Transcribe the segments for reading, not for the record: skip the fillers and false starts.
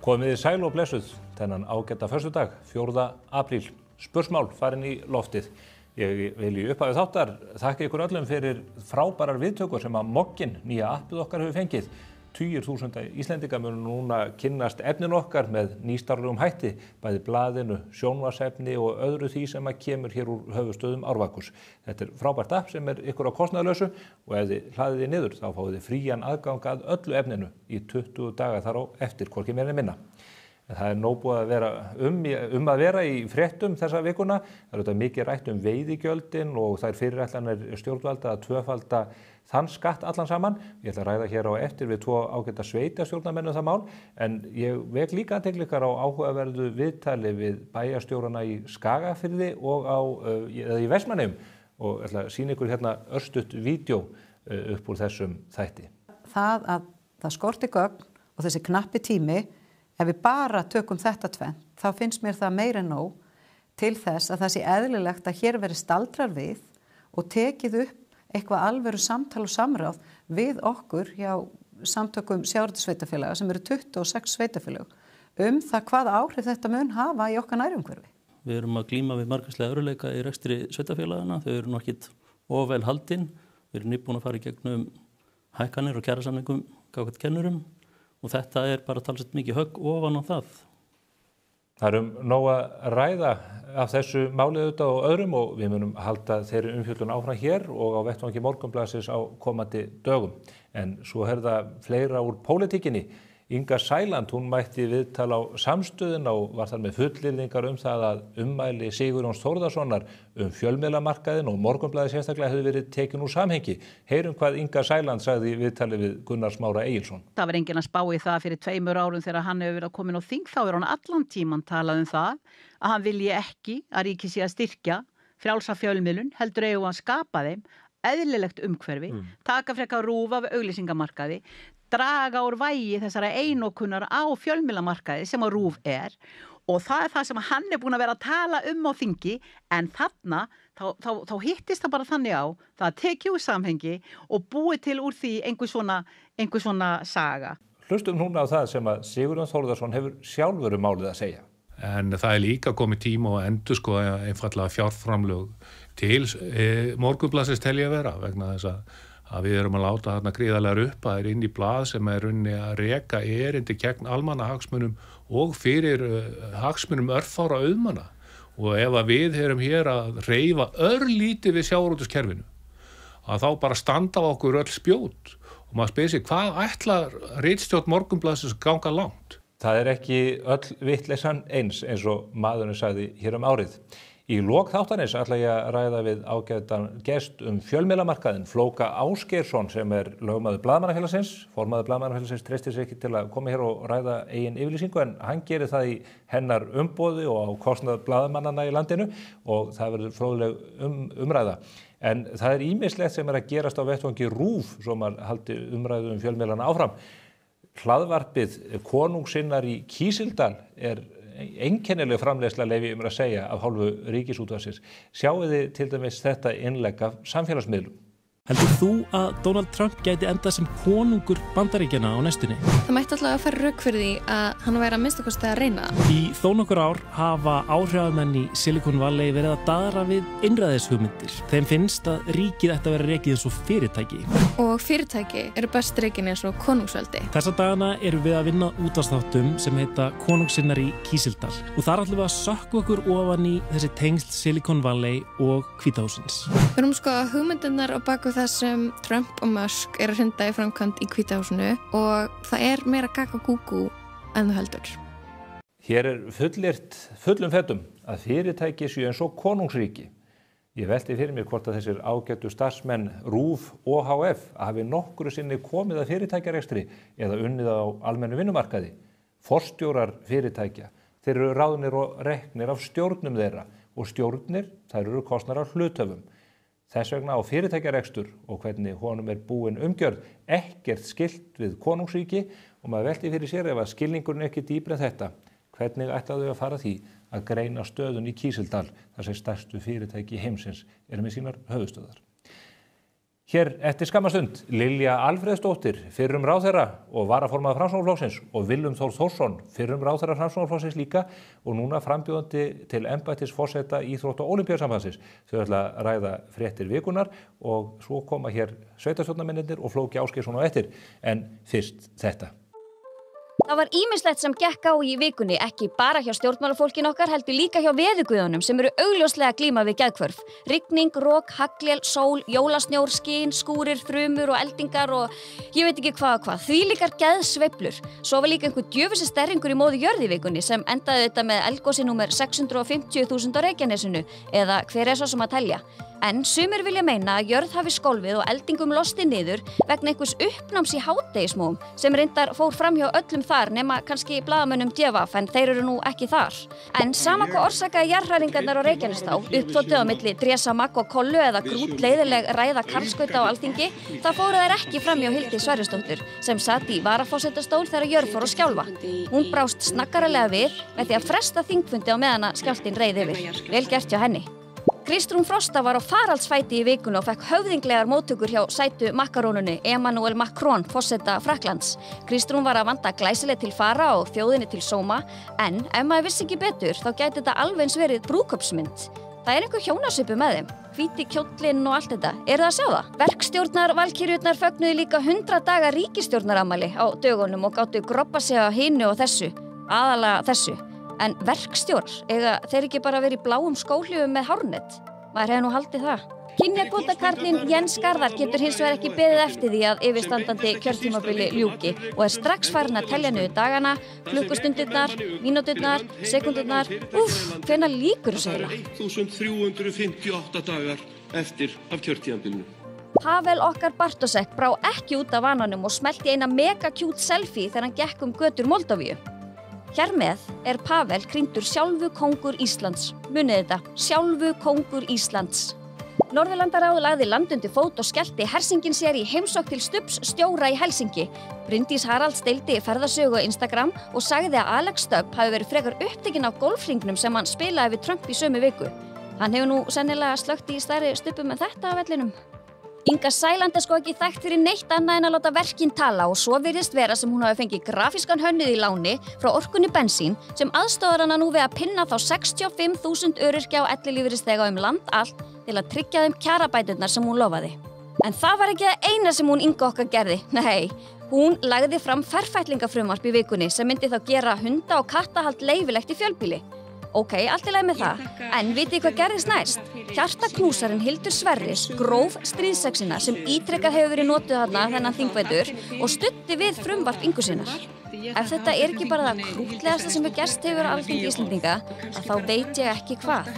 Komið sæl og blessuð þennan ágæta föstudag, 4. apríl. Spursmál farin í loftið. Ég vil í upphafi þáttar þakka ykkur öllum fyrir frábærar viðtökur sem að Moggin, nýja appið okkar, hefur fengið. Tugir þúsunda Íslendinga munu núna kynnast efnin okkar með nýstarlegum hætti, bæði blaðinu, sjónvarpsefni og öðru því sem að kemur hér úr höfuðstöðum Árvakurs. Þetta krábært app sem ykkur á kostnaðarlausu og ef þið hlaðið þið niður þá fáið þið frían aðgang að öllu efninu í 20 daga þar á eftir, hvorki meira né minna. Það nóg búið að vera að vera í fréttum þessa vikuna. Það auðvitað mikið rætt veiðigjöldin og þær fyrirætlanir stjórnvalda að tvöfalda þann skatt allan saman. Ég ætla að ræða hér á eftir við tvo ágæta sveitarstjórnarmenn það mál, en ég vek líka athygli ykkar á áhugaverðu viðtali við bæjarstjórana í Skagafirði og í Vestmannaeyjum og ætla að sýna ykkur hérna örstutt vídeó upp úr þessum þætti. Það skorti gögn og þessi knappi tími. Ef við bara tökum þetta tvennt, þá finnst mér það meira en nóg til þess að það sé eðlilegt að hér veri staldrar við og tekið upp eitthvað alvöru samtal og samráð við okkur hjá samtökum sjávarútvegssveitarfélaga sem eru 26 sveitarfélög það hvaða áhrif þetta mun hafa í okkar nærumhverfi. Við erum að glíma við margvíslega örðugleika í rekstri sveitarfélagana, þau eru nokkið of vel haldin. Við erum nýbúin að fara í gegnum hækkanir og kjarasamningum gagnvart kennurum. Og þetta bara talsvert mikið högg ofan á það. Það nóg að ræða af þessu málið auðvitað og öðrum og við munum halda þeirri umfjöllun áfram hér og á vettvangi Morgunblaðsins á komandi dögum. En svo það fleira úr pólitíkinni. Inga Sæland, hún mætti viðtal á Samstöðina og var þar með fullyrðingar það að ummæli Sigurjóns Þórðarsonar fjölmiðlamarkaðinn og Morgunblaðið sérstaklega hefði verið tekin úr samhengi. Heyrum hvað Inga Sæland sagði í viðtali við Gunnar Smára Egilsson. Það var enginn að spá í það fyrir 2 árum þegar hann hefur verið komin á þing, þá hann allan tíman talað það að hann vilji ekki að ríkið sé að styrkja frjálsa fjölmiðlun, heldur eigum að skapa þeim eðlilegt umhverfi, taka frekar RÚV af auglýsingamarkaði, draga úr vægi þessara einokunar á fjölmiðlamarkaði sem að RÚV og það það sem hann búin að vera að tala á þingi, en þarna þá hittist það bara þannig á það tekið úr samhengi og búið til úr því einhver svona saga. Hlustum núna á það sem að Sigurjón Þórðarson hefur sjálfur málið að segja. En það líka komið tíma og endurskoða einfaldlega fjárframlög til Morgunblaðsins tel ég að vera vegna þess að við erum að láta þarna gríðarlega upp að inn í blað sem unni að reka erindi gegn almannahagsmunum og fyrir hagsmunum örfára auðmanna. Og ef að við erum hér að reyfa örlítið við sjávarútvegskerfinu, að þá bara standa á okkur öll spjót og maður spyr sig hvað ætlar ritstjórn Morgunblaðsins ganga langt? Það ekki öll vitleysan eins og maðurinn sagði hér árið. Í lok þáttarins ætla ég að ræða við ágætan gest fjölmiðlamarkaðinn, Flóka Ásgeirsson sem lögmaður Blaðamannafélagsins. Formaður Blaðamannafélagsins treystir sig ekki til að koma hér og ræða eigin yfirlýsingu en hann gerir það í hennar umboði og á kostnað blaðamannanna í landinu og það verður fróðleg umræða. En það ýmislegt sem að gerast á vettvangi RÚV svo maður haldi umræðu fjölmiðlana áfram. Hlaðvarpið Konungssinnar í Kísildal einkennileg framleiðsla leyfi að segja af hálfu Ríkisútvarpsins. Sjáið þið til dæmis þetta innlegg af samfélagsmiðlum. Heldur þú að Donald Trump gæti endað sem konungur Bandaríkjanna á næstunni? Það mætti alltaf að fara rök fyrir því að hann væri að minnsta kosti að reyna það. Í þó nokkur ár hafa áhrifamenn í Silicon Valley verið að daðra við einræðishugmyndir. Þeim finnst að ríkið ætti að vera rekið eins og fyrirtæki. Og fyrirtæki eru best rekin eins og konungsveldi. Þessa dagana erum við að vinna útvarpsþáttum sem heita Konungssinnar í Kísildal. Og þar ætlum við að sökkva okkur ofan í þessi tengsl Silicon Valley og Hvíta hússins. Við erum sko hugmyndirnar á baku það sem Trump og Musk eru að hrinda í framkvæmd í Hvíta húsinu og það meira gagagúgú en þú heldur. Hér fullyrt fullum fetum að fyrirtæki séu eins og konungsríki. Ég velti fyrir mér hvort að þessir ágætu starfsmenn RÚV og HF hafi nokkru sinni komið að fyrirtækjarekstri eða unnið á almennu vinnumarkaði. Forstjórar fyrirtækja, þeir eru ráðnir og reknir af stjórnum þeirra og stjórnir, þær eru kosnar af hluthöfum. Þess vegna á fyrirtækjarekstur og hvernig honum búin umgjörð ekkert skylt við konungsríki og maður velti fyrir sér ef að skilningurinn ekki dýpri en þetta. Hvernig ætlaðu að fara því að greina stöðun í Kísildal þar sem stærstu fyrirtæki heimsins með sínar höfuðstöðvar. Hér eftir skammastund Lilja Alfreðsdóttir, fyrrum ráðherra og varaformaður Framsóknarflokksins og Willum Þór Þórsson, fyrrum ráðherra Framsóknarflokksins líka og núna frambjóðandi til embættis forseta Íþrótta- og Ólympíusambandsins. Þau ætla að ræða fréttir vikunar og svo koma hér sveitarstjórnarmennirnir og Flóki Ásgeirsson á eftir. En fyrst þetta. Það var ýmislegt sem gekk á í vikunni, ekki bara hjá stjórnmálafólkin okkar, heldur líka hjá veðurguðunum sem eru augljóslega að glíma við geðhvörf. Rigning, rok, haglél, sól, jólasnjór, skin, skúrir, þrumur og eldingar og ég veit ekki hvað og hvað. Þvílíkar geðsveiflur. Svo var líka einhver djöfusi sterringur í móðu jörð í vikunni sem endaði þetta með eldgosi númer 650.000 á Reykjanesinu eða hver svo sem að telja. En sumir vilja meina að jörð hafi skólfið og eldingum losti niður vegna einhvers uppnáms í hádegismóum sem reyndar fór fram hjá öllum þar nema kannski blaðamönnum DVF en þeir eru nú ekki þar. En sama hvað orsakaði jarðhræringarnar á Reykjanestá, uppþotuð á milli Drésamagg og Kollu eða grútleiðileg ræða Karlskauta á Alþingi, það fóru þær ekki fram hjá Hildi Sverrisdóttur sem sat í varaforsetastól þegar jörð fór að skjálfa. Hún brást snaggaralega við með því að fresta þingfundi á meðan að skjálftinn reið yfir. Vel gert hjá henni. Kristrún Frosta var á faraldsfæti í vikunni og fekk höfðinglegar móttökur hjá sætu makkarónunni Emmanuel Macron, forseta Frakklands. Kristrún var að vanda glæsileg til fara og þjóðinni til sóma, en ef maður vissi ekki betur þá gæti þetta alveg eins verið brúðkaupsmynd. Það einhver hjónasvipu með þeim, hvíti kjóllinn og allt þetta. Það að sjá það? Verkstjórnar valkyrjurnar fögnuðu líka 100 daga ríkisstjórnaramæli á dögunum og gátu groppa sig á hinu og þessu, aðalega þessu. En verkstjórar, eiga þeir ekki bara verið í bláum skóhlífum með hárnet? Maður hefði nú haldið það. Kynjakvótakarlinn Jens Garðar getur hins vegar ekki beðið eftir því að yfirstandandi kjörtímabili ljúki og er strax farin að telja niður dagana, klukkustundirnar, mínúturnar, sekundurnar. Hvenær lýkur þessu eiginlega? 1358 dagar eftir af kjörtímabilinu. Pavel okkar Bartosek brá ekki út af vananum og smellti eina mega-cute selfie þegar hann gekk götur Moldavíu. Hér með er Pavel krýndur sjálfu kóngur Íslands. Munið þetta, sjálfu kóngur Íslands. Norðurlandaráð lagði land undir fót og skellti hersingin sér í heimsókn til Stubbs stjóra í Helsinki. Bryndís Haralds deildi ferðasögu á Instagram og sagði að Alex Stubb hafi verið frekar upptekinn af golfhringnum sem hann spilaði við Trump í sömu viku. Hann hefur nú sennilega slökkt í stærri stubbum en þetta af vellinum. Inga Sæland er sko ekki þekkt fyrir neitt annað en að láta verkin tala og svo virðist vera sem hún hafi fengið grafískan hönnuð í láni frá Orkunni Bensín sem aðstoðar hana nú við að pinna þá 65.000 öryrkja og ellilífeyrisþega land allt til að tryggja þeim kjarabæturnar sem hún lofaði. En það var ekki það eina sem hún Inga okkar gerði, nei. Hún lagði fram ferfætlingafrumvarp í vikunni sem myndi þá gera hunda- og kattahald leyfilegt í fjölbýli. Ok, allt í lagi með það, en vitið hvað gerðist næst? Hjartaknúsarinn Hildur Sverris gróf stríðsexina sem ítrekkað hefur verið notuð þarna þennan þingvetur og studdi við frumvarp Ingu sinnar. Ef þetta er ekki bara það krúttlegasta sem gerst hefur á Alþingi Íslendinga, að þá veit ég ekki hvað.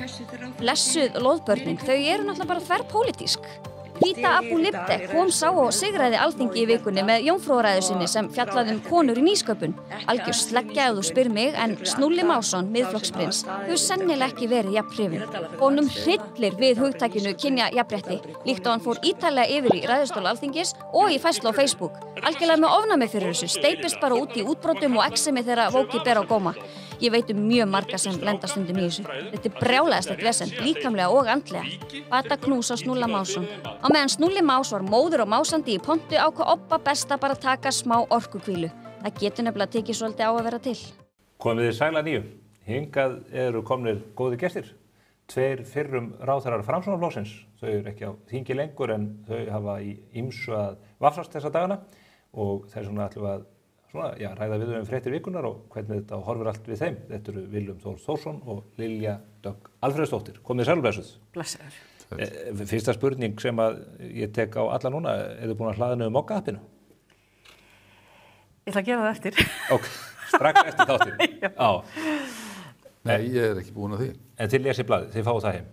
Blessuð loðbörnin, þau eru náttúrulega bara þverpólitísk. Píta Abu Libdek kom sá og sigraði Alþingi í vikunni með jómfrúaræðu sinni sem fjallaði konur í nýsköpun. Algjör sleggja ef þú spyr mig, en Snúli Másson, Miðflokksprins, hefur sennilega ekki verið jafn hrifinn. Honum hryllir við hugtakinu kynjajafnrétti, líkt og hann fór ítarlega yfir í ræðustól Alþingis og í færslu á Facebook. Algjörlega með ofnæmi fyrir þessu, steypist bara út í útbrotum og exemi þegar vókið ber á góma. Ég veit mjög marga sem lenda stundum í þessu. Þetta er brjálæðislegt vesen, líkamlega og andlega. Bata knús á Snúlla Másson. Á meðan Snúli Más var móður og másandi í pontu ákvað Obba best að bara taka smá orkukvílu. Það getur nefnilega tekið svolítið á að vera til. Komið þið sæl að nýju. Hingað eru komnir góðir gestir. 2 fyrrum ráðherrar Framsóknarflokksins. Þau eru ekki á þingi lengur en þau hafa í ýmsu að vafsast þessa dagana og þess vegna ætlum við að ræða við fréttir vikunar og hvernig þetta horfir allt við þeim. Þetta eru Willum Þór Þórsson og Lilja Alfreðsdóttir. Komið sæl og blessuð. Blessaður. Fyrsta spurning sem að ég tek á alla núna, er þið búin að hlaða niður Mokka-appinu? Ég ætla að gera það eftir. Ok, strax eftir þáttinn. Já. Nei, ég er ekki búin að því. En þið lesið blaðið, þið fáið það heim?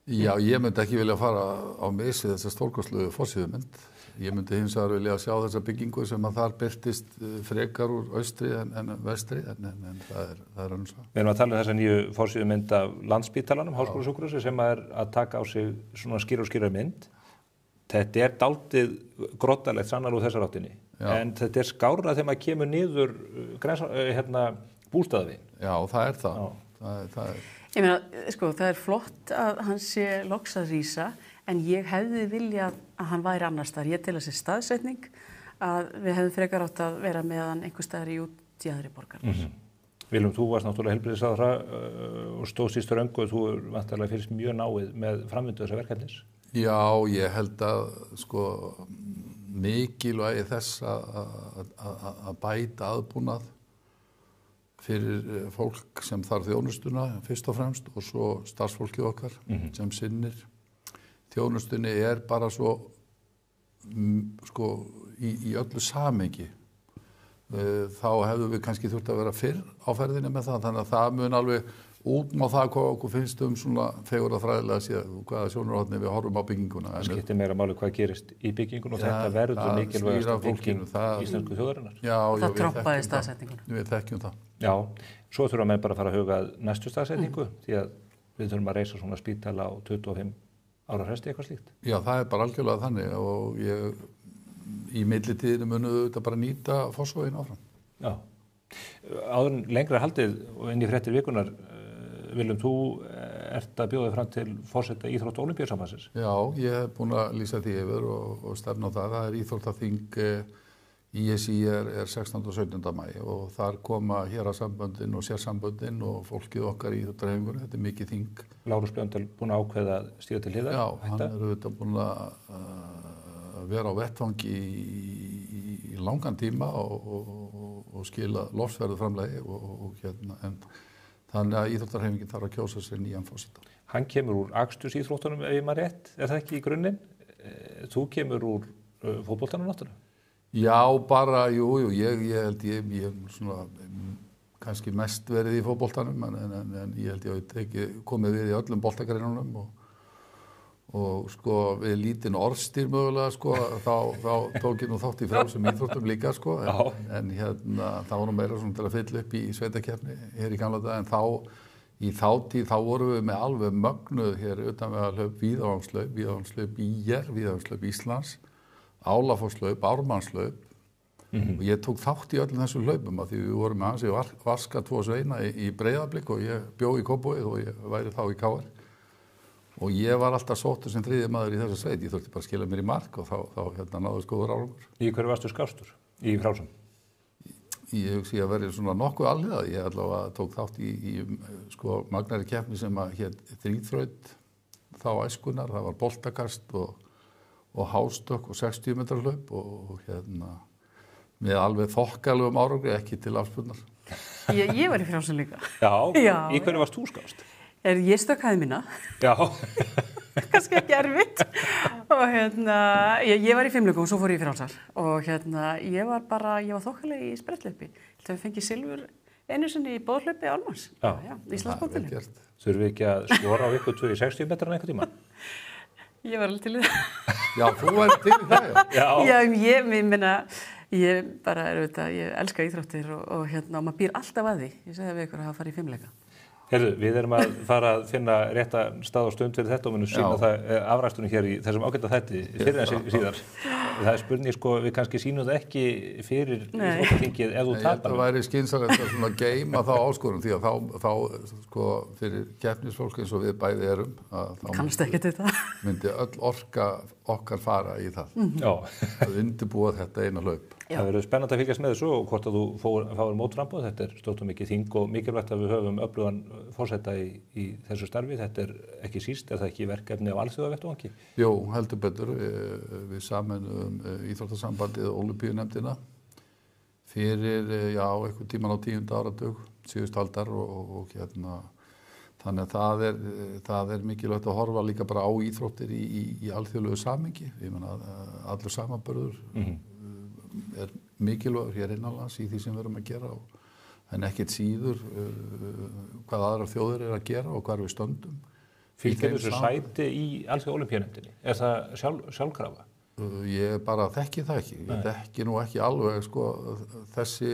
Já, ég myndi ekki vilja fara á mis við þessa stórkostlugu forsíðumynd. Ég myndi hins vegar vilja sjá þessa byggingu sem að þar birtist frekar úr austri en vestri, en það er önnur svo. Við erum að tala þessa nýju forsíðumynd af Landspítalanum, Háskólasjúkrahúsi, sem er að taka á sig svona skýrar mynd. Þetta er dálítið gróttalegt sannarlega úr þessar áttinni, en þetta er skárra þegar maður kemur niður bústaðaveginn. Já, það er það. Ég meina, sko, það er flott að hann sé loks að rísa, en ég hefði viljað að hann væri annars staðar. Ég tel þessi staðsetning að við hefðum frekar átt að vera með hann einhvers staðar í útjaðri borgarins. Willum, þú varst náttúrulega heilbrigðisráðherra og stóðst í ströngu og þú vantarlega fylgst mjög náið með framvindu þessa verkefnis. Já, ég held að sko mikilvægi þess að bæta aðbúnað fyrir fólk sem þarf þjónustuna fyrst og fremst og svo starfsfólkið okkar sem sinnir þjónustunni bara svo sko í öllu samhengi. Þá hefðum við kannski þurft að vera fyrr á ferðinni með það, þannig að það mun alveg útmá það hvað okkur finnst svona fegurðarfræðilega séð, hvaða sjónarhorni við horfum á bygginguna. Það skiptir meira máli hvað gerist í byggingun og þetta verður mikilvægasta bygging íslensku þjóðarinnar. Já, það troppaði staðsetninguna. Við þekkjum það. Já, svo þurfa menn bara að fara að huga næstu staðsetningu því að við þurfum að reisa svona spítala á 25 ára fresti eitthvað slíkt. Já, það bara algjörlega þannig og í millitíðinu munum við þetta bara nýta Fossvoginn áfram. Já. Áður en lengra haldið og inn í fréttir vikunar, Willum, þú ert að bjóða fram til forseta Íþrótta- og Ólympíusambandsins. Já, ég hef búin að lýsa því yfir og stefna á það. Það íþróttaþing ISI er 16. og 17. maí og þar koma hérasamböndin og sérsamböndin og fólkið okkar í íþróttahreyfingunni. Þetta mikið þing. Lárus Blöndal búin að ákveða að stíga til hliðar. Já, hann auðvitað búin að vera á vettvangi í langan tíma og skila lofsverðuframlagi en þannig að íþróttahreyfingin þarf að kjósa sér nýjan forseta. Hann kemur úr akstursíþróttunum ef ég maður rétt, er það ekki í grunninn? Þú kemur úr fótboltanum náttúrulega? Já, bara, jú, ég held ég svona kannski mest verið í fótboltanum en ég held ég hef komið við í öllum boltagreinunum og sko við lítinn orðstýr mögulega sko þá tók ég nú þátt í frjálsum íþróttum líka sko en það var nú meira svona til að fylla upp í sveitakeppni hér í gamla dag en í þátíð þá vorum við með alveg mögnuð hér utan við að hlaup víðavanslaup IR, víðavanslaup Íslands, Álafosslaup, Ármannslaup og ég tók þátt í öllum þessum hlaupum af því við vorum með hans í Vaska 2 sveina í Breiðablik og ég bjó í Kópavogi og ég væri þá í KR. Og ég var alltaf sóttur sem þriðji maður í þessa sveit. Ég þurfti bara að skila mér í mark og þá náðist góður árangur. Í hverju varstu skástur? Í frjálsum? Ég hugsi að verið svona nokkuð alliða. Ég allavega tók þátt í sko magnari keppni sem að hét þríþraut þá æskunnar. Það var boltakast og hástökk og 60 metrar hlaup og með alveg þokkalegum árangri ekki til afspurnar. Ég var í frjálsum líka. Já, í hverju varst þú skást? Ég stökkaði mína. Já. Kannski ekki erfitt. Og ég var í fimleikum og svo fór ég í frjálsar. Og ég var þokkaleg í spretthlaupi. Ég hef fengið silfur einu sinni í boðhlaupi Ármanns. Já, Íslandsmótinu. Þurfum við ekki að skora á ykkur 2 í 60 metrar einhvern tíma? Ég var alveg til í það. Já, þú var til í það, já. Ég elska íþróttir og maður býr alltaf að því. Ég segi við ykkur að hafa farið í fimleika. Heyrðu, við erum að fara að finna rétta stað og stund fyrir þetta og munum sýna það afrækstunum hér í þessum ágæta þætti fyrir en síðar. Það er spurning sko, við kannski sýnum það ekki fyrir íþróttaþingið ef þú tapar. Það væri skynsamlegt að svona geyma þá áskorun því að þá sko fyrir keppnisfólk eins og við bæði erum kannast ekki til það. Myndi öll orka okkar fara í það. Já. Að undirbúa þetta eina hlaup. Já. Það verður spennandi að fylgjast með þessu og hvort að þú fáir mótframboð. Þetta er stórt og mikið þing og mikilvægt að við höfum öflugan forseta í þessu starfi. Þetta er ekki síst, er það ekki verkefni á alþjóðavettvangi? Jú, heldur betur. Við sameinuðum Íþróttasambandið og Ólympíunefndina fyrir, einhvern tímann á 10. áratug, síðust aldar og þannig að það er mikilvægt að horfa líka bara á íþróttir í alþjóðlegu samhengi. Ég meina allur samanburður er mikilvægur hér innanlands í því sem við erum að gera en ekkert síður hvað aðrar þjóðir er að gera og hvar við stöndum. Fylgir þessu sæti í Alþjóðaólympíunefndinni? Er það sjálfkrafa? Ég bara þekki það ekki. Ég þekki nú ekki alveg sko þessi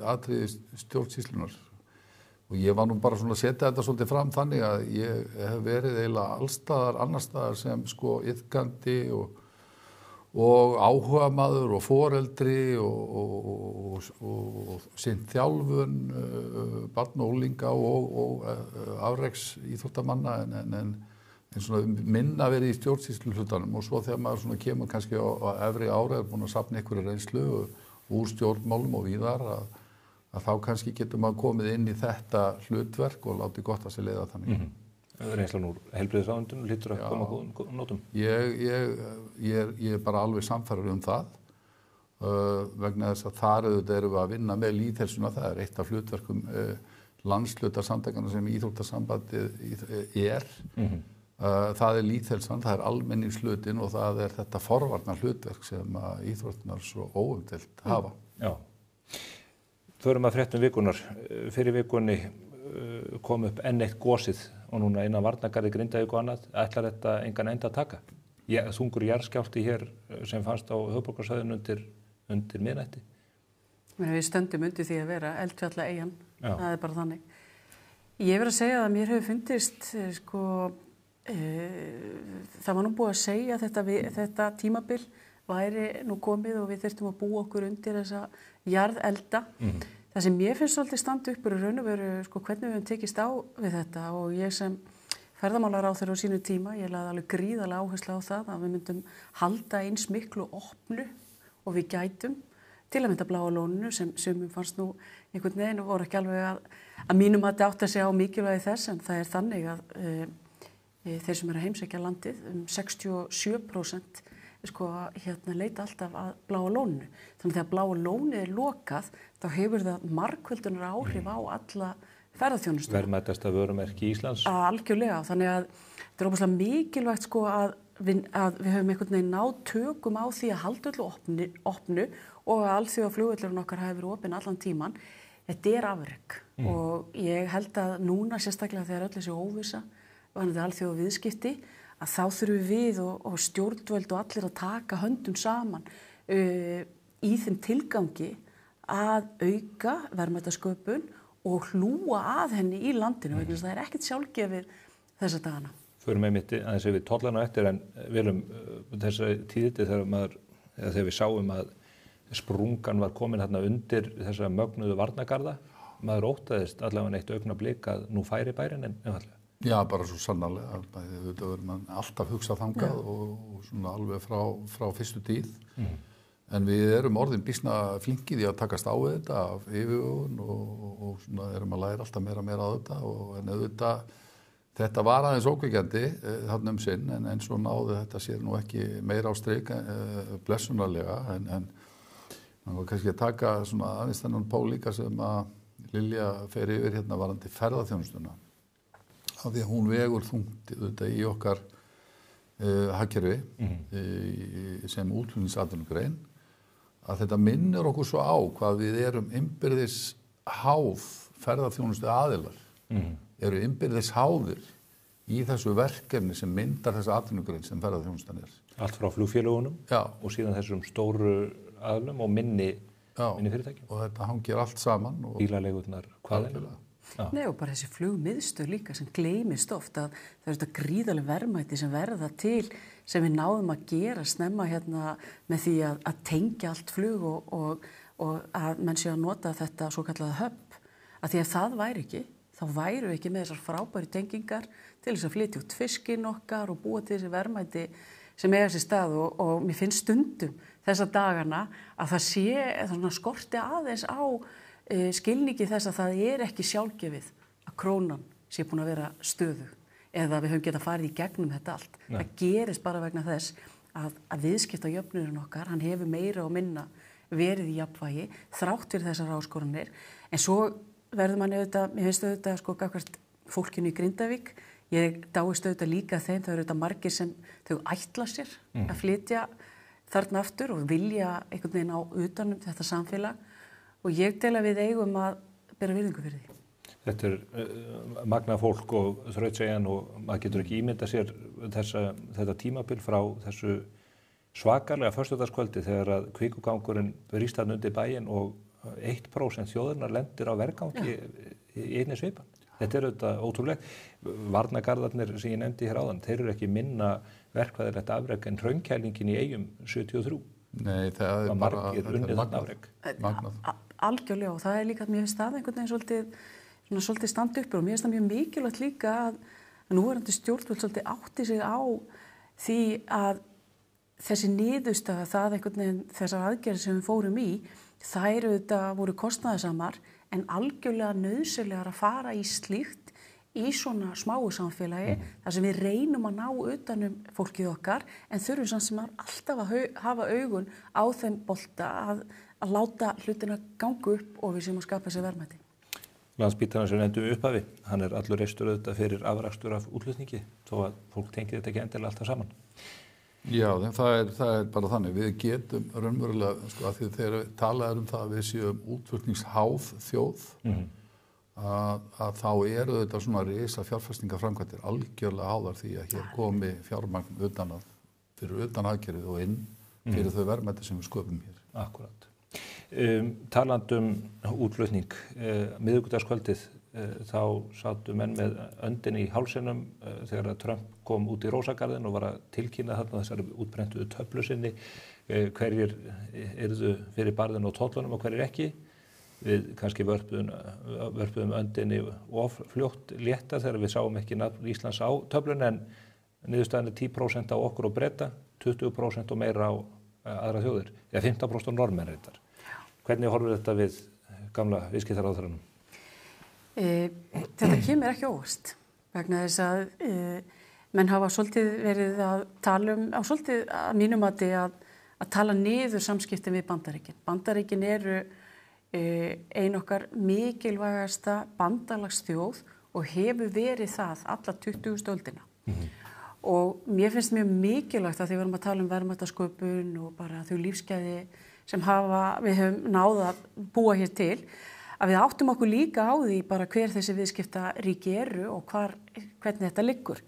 atriði stjórnsýslunar. Og ég var nú bara svona að setja þetta svolítið fram þannig að ég hef verið eiginlega allstaðar annarstaðar sem sko iðkandi og áhugamaður og foreldri og sinnt þjálfun, barn og unglinga og afreks íþróttamanna en en svona minna verið í stjórnsýslu hlutanum og svo þegar maður svona kemur kannski á efri ára er búin að safna einhverju reynslu úr stjórnmálum og víðar að þá kannski getur maður komið inn í þetta hlutverk og látið gott að sér leiða þannig. Reynslan úr heilbrigðisráðuneytinu hlýtur að koma á góðum nótum. Ég er bara alveg sannfærður það vegna þess að þar auðvitað erum við að vinna með lýðheilsuna, það er eitt af hlutverkum landshlutarsamtakana sem íþróttasambandið er. Það er lýðheilsan, það er almenningshlutin og það er þetta forvarnar hlutverk sem íþróttirnar svo óumdeilt hafa. Já. Förum að fréttum vikunar. Fyrir vikunni kom upp enn eitt gosið og núna innan Varnargarði Grindavík og annað. Ætlar þetta engan enda að taka? Þungur jarðskjálfti hér sem fannst á höfuðborgarsvæðinu undir miðnætti. Við stöndum undir því að vera eldfjallaeyjan, það er bara þannig. Ég verð að segja að mér hefur fundist, það var nú búið að segja að þetta tímabil væri nú komið og við þyrftum að búa okkur undir þessa jarðelda. Það sem mér finnst svolítið standa upp raun og veru hvernig við höfum tekist á við þetta og ég sem ferðamálaráðherra á sínu tíma, ég lagði alveg gríðarlega áherslu á það að við myndum halda eins miklu opnu og við gætum til að mynda Bláa lóninu sem sumum fannst nú einhvern veginn og voru ekki alveg að mínum að átta sig á mikilvægi þess en það er þannig að þeir sem eru að heimsækja landið 67% leita alltaf að Bláa lóninu. Þannig þegar Bláa lónið er lokað þá hefur það margföldunar áhrif á alla ferðaþjónustu. Verðmætasta vörumerki Íslands. Algjörlega, þannig að þetta er óbúslega mikilvægt að við höfum einhvern veginn náð tökum á því að halda öllu opnu og að alþjóðaflugvöllurinn okkar hafi verið opinn allan tíman. Þetta er afrek og ég held að núna sérstaklega þegar öll þessi óvissa varðandi alþjóðaviðskipti að þá þurfum við og stjórnvöld og allir að taka höndum saman í þeim tilgangi að auka verðmætasköpun og hlúa að henni í landinu vegna þess að það er ekkert sjálfgefið þessa dagana. Förum einmitt aðeins við tollana eftir en viljum þessa tíðiti þegar við sáum að sprungan var komin hérna undir þessa mögnuðu varnargarða, maður óttaðist allavega eitt augnablik að nú færi bærinn einfaldlega. Já, bara svo sannarlega. Þetta verður mann alltaf hugsað þangað og svona alveg frá fyrstu tíð. En við erum orðin býsna flinkið í að takast á þetta af yfirvegun og svona erum að læra alltaf meira á þetta en auðvitað þetta var aðeins ókveikjandi þarna sinn en svo náði þetta sér nú ekki meira á strik blessunarlega en man var kannski að taka svona aðeins þennan pól líka sem að Lilja fer yfir hérna varðandi ferðaþjónustuna. Af því að hún vegur þungt auðvitað í okkar hagkerfi sem útflutningsatvinnugrein að þetta minnir okkur svo á hvað við erum innbyrðis háð ferðaþjónustu aðilar eru innbyrðis háðir í þessu verkefni sem myndar þessa atvinnugrein sem ferðaþjónustan er. Allt frá flugfélögunum og síðan þessum stóru aðlum og minni fyrirtækjum. Og þetta hangir allt saman. Bílaleigurnar, hvað er það? Nei og bara þessi flugmiðstöð líka sem gleymist oft að það er þetta gríðarleg verðmæti sem verða til sem við náðum að gera snemma hérna með því að tengja allt flug og að menn sé að nota þetta svo kallaða hub. Að því að það væri ekki, þá væru við ekki með þessar frábæru tengingar til þess að flytja út fiskinn okkar og búa til þessi verðmæti sem eiga sér stað og mér finnst stundum þessa dagana að það sé skorti aðeins á skilningi þess að það er ekki sjálfgefið að krónan sé búin að vera stöðug eða við höfum getað farið í gegnum þetta allt. Nei. Það gerist bara vegna þess að viðskiptajöfnuðurinn okkar, hann hefur meira og minna verið í jafnvægi þrátt fyrir þessar áskoranir. En svo verður manni auðvitað, mér finnst auðvitað gagnvart fólkinu í Grindavík, ég dáist auðvitað líka þeim, það eru auðvitað margir sem þau ætla sér að flytja þarna aftur og vilja einhvern veginn á utanum þetta samfélag. Og ég tel að við eigum að bera virðingu fyrir því. Þetta er magnað fólk og þrautseigjan og maður getur ekki ímynda sér þetta tímabil frá þessu svakalega föstudagskvöldi þegar að kvikugangurinn brýst þarna undir bæinn og 1% þjóðarinnar lendir á vergangi í einni svipan. Þetta er auðvitað ótrúlegt. Varnargarðarnir sem ég nefndi hér áðan, þeir eru ekki minna verkfræðilegt afrek en hraunkælingin í Eyjum 73. Nei, það er bara magnað. Algjörlega og það er líka, mér finnst það einhvern veginn svolítið standa upp og mér finnst það mjög mikilvægt líka að að núverandi stjórnvöld svolítið átti sig á því að þessi niðurstaða, það einhvern veginn þessar aðgerðir sem við fórum í, þær auðvitað voru kostnaðarsamar en algjörlega nauðsynlegar að fara í slíkt í svona smáu samfélagi þar sem við reynum að ná utanum fólkið okkar en þurfum samt sem alltaf að hafa augun á þeim bolta að láta hlutina ganga upp og við séum að skapa sér verðmæti. Landspítalinn sem nefndum við upphafi, hann allur reistur auðvitað fyrir afrakstur af útflutningi þó að fólk tengir þetta ekki endilega alltaf saman. Já, það er bara þannig. Við getum raunverulega, að því þegar við talaðum það að við séum útflutningsháð þjóð, að þá eru þetta svona risa fjárfestingaframkvæmdir algjörlega háðar því að hér komi fjármagn fyrir utan hagkerfið og inn fyrir þau verðmæti sem við sköpum hér. Akkúrat. Talandum útflutning, miðvikudagskvöldið þá sátu menn með öndinni í hálsinum þegar Trump kom út í Rósagarðinn og var að tilkynna þarna þessari útbrentuðu töflu sinni, hverjir yrðu fyrir barðinu og tollunum og hverjir ekki. Við kannski vörpuðum öndinni of fljótt létta þegar við sáum ekki nafn Íslands á töflunni en niðurstaðan 10% á okkur og Breta, 20% og meira á aðra þjóðir, eða 15% á Norðmenn reyndar. Hvernig horfir þetta við gamla viðskiptaráðherranum? Þetta kemur ekki óvart vegna þess að menn hafa svolítið verið að tala svolítið að mínum mati að tala niður samskiptin við Bandaríkin. Bandaríkin eru ein okkar mikilvægasta bandalagsþjóð og hefur verið það alla 20. öldina. Og mér finnst mjög mikilvægt að því við erum að tala verðmætasköpun og bara þau lífsgæði sem við höfum náð að búa hér til, að við áttum okkur líka á því bara hver þessi viðskiptaríki eru og hvernig þetta liggur.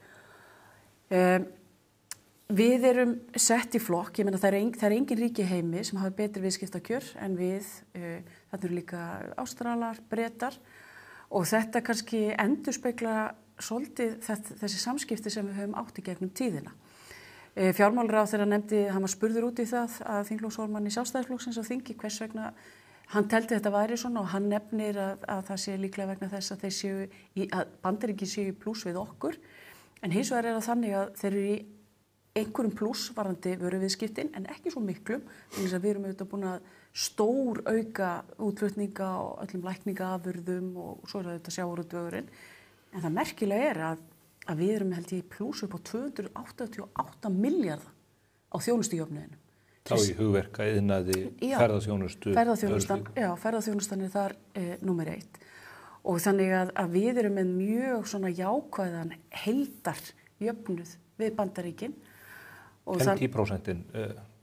Við erum sett í flokk, ég meina það er engin ríki í heimi sem hafa betri viðskiptakjör en við, þarna eru líka Ástralar, Bretar og þetta kannski endurspegla svolítið þessi samskipti sem við höfum átt í gegnum tíðina. Fjármálaráðherra nefndi, hann var spurður út í það að þingflokksformanni Sjálfstæðisflokksins á þingi hvers vegna hann teldi þetta væri svona og hann nefnir að það sé líklega vegna þess að Bandaríkin séu í plús við okkur en hins vegar er það þannig að þeir eru í einhverjum plús varðandi vöruviðskiptin en ekki svo miklum þannig að við erum auðvitað búin að stór auka útflutninga og öllum lækningaafurðum og svo er þetta sjávarútvegurinn en það merkilega er að við erum held ég í plús upp á 288 milljarða á þjónustujöfnuðinum. Þá í hugverka, iðnaði, ferðaþjónustu. Ferðaþjónustan er þar númer 1 og þannig að við erum með mjög svona jákvæðan heildarjöfnuð við Bandaríkin. En 10%,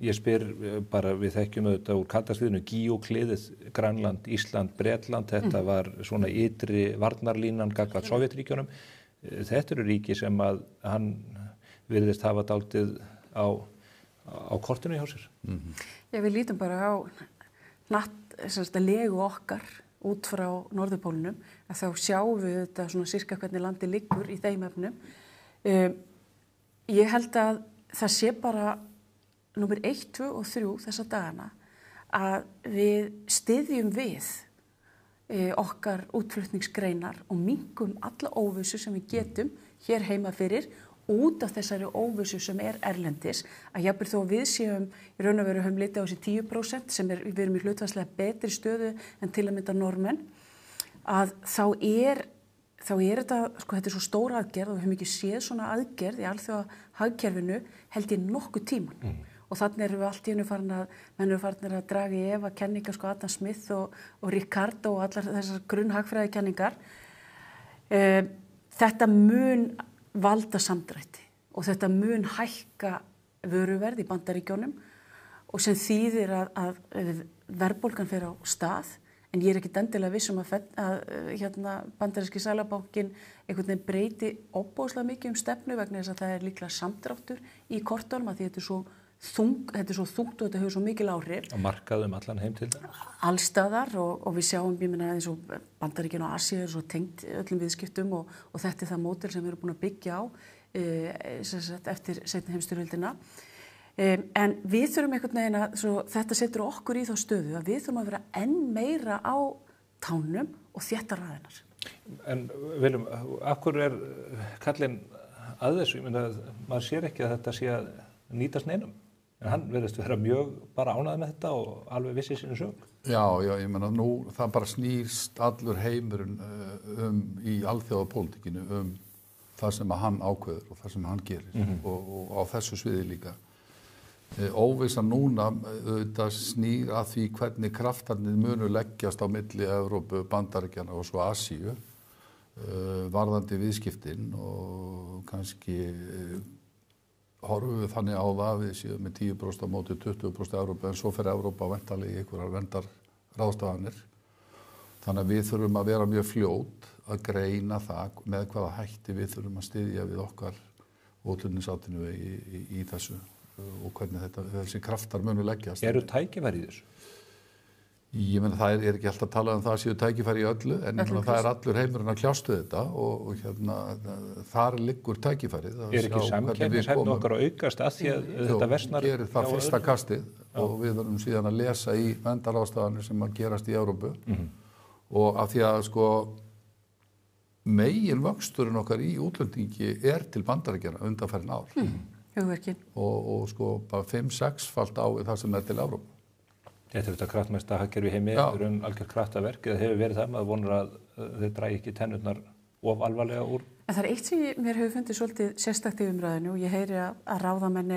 ég spyr bara við þekkjum auðvitað úr kaldarsliðinu, Gíókliðið, Grænland, Ísland, Bretland, þetta var svona ytri varnarlínan gagnvart Sovétríkjunum. Þetta eru ríki sem að hann virðist hafa dálítið á kortinu hjá sér. Já, við lítum bara á legu okkar út frá Norðurpólunum að þá sjáum við þetta svona sirka hvernig landi liggur í þeim efnum. Ég held að það sé bara númer 1, 2 og 3 þessa dagana að við styðjum við okkar útflutningsgreinar og minnkum alla óvissu sem við getum hér heima fyrir út af þessari óvissu sem er erlendis að jafnvel þó við séum í raun og veru höfum litið á þessi 10% sem við erum í hlutfallslega betri stöðu en til að mynda Norðmenn að þá er þetta, sko þetta er svo stór aðgerð og við höfum ekki séð svona aðgerð í alþjóða hagkerfinu held ég nokkuð tíman. Og þannig erum við allt í hennu farin að draga í efa kenningar sko Adam Smith og Ricardo og allar þessar grunnhagfræðikenningar. Þetta mun valda samdrætti og þetta mun hækka vöruverð í Bandaríkjunum og sem þýðir að verðbólgan fer á stað en ég er ekkert endilega viss að bandaríski Seðlabankinn einhvern veginn breyti ofboðslega mikið stefnu vegna þess að það er líklega samdráttur í kortunum að því þetta er svo þungt og þetta hefur svo mikil áhrif. Og markaðum allan heim til það? Allstaðar og við sjáum, ég meina eins og Bandaríkin og Asíu er svo tengt öllum viðskiptum og þetta er það módel sem við erum búin að byggja á eftir seinni heimsstyrjöldina. En við þurfum einhvern veginn að þetta setur okkur í þá stöðu að við þurfum að vera enn meira á tánum og þétta raðirnar. En Viljum, af hverju kallinn að þessu? Ég meina, maður sér ekki að þetta sé að nýtast neinum. En hann verðist vera mjög bara ánægður með þetta og alveg vissi sínu sög. Já, ég meina nú það bara snýrst allur heimurinn í alþjóðapólitíkinu það sem að hann ákveður og það sem hann gerir og á þessu sviði líka. Óvissan núna auðvitað snýr að því hvernig kraftarnir munu leggjast á milli Evrópu, Bandaríkjanna og svo Asíu varðandi viðskiptin og kannski horfum við þannig á það við séum með 10% á móti 20% Evrópu en svo fyrir Evrópa væntanlega í einhverjar verndarráðstafanir. Þannig að við þurfum að vera mjög fljót að greina það með hvaða hætti við þurfum að styðja við okkar útflutningsatvinnuvegi í þessu og hvernig þessi kraftar munu leggjast. Eru tækifæri í þessu? Ég meina það ekki alltaf að tala það séu tækifæri í öllu en það allur heimurinn að kljást við þetta og þar liggur tækifærið. Ekki samkeppnishæfni okkar að aukast að því að þetta versnar? Gerir það fyrsta kastið og við verðum síðan að lesa í verndarráðstafanir sem að gerast í Evrópu og af því að megin vöxturinn okkar í útlendingi til Bandaríkjanna undanfarin ár. Hugverkin. Og bara 5-6-falt á við það sem til Evrópu. Þetta er þetta kraftmesta hagkerfi heimi, þetta algjör kraftaverk, eða hefur verið það, maður vonar að þeir dragi ekki tennurnar of alvarlega úr. En það eitt sem mér hefur fundið svolítið sérstakt í umræðinu og ég heyri að ráðamenn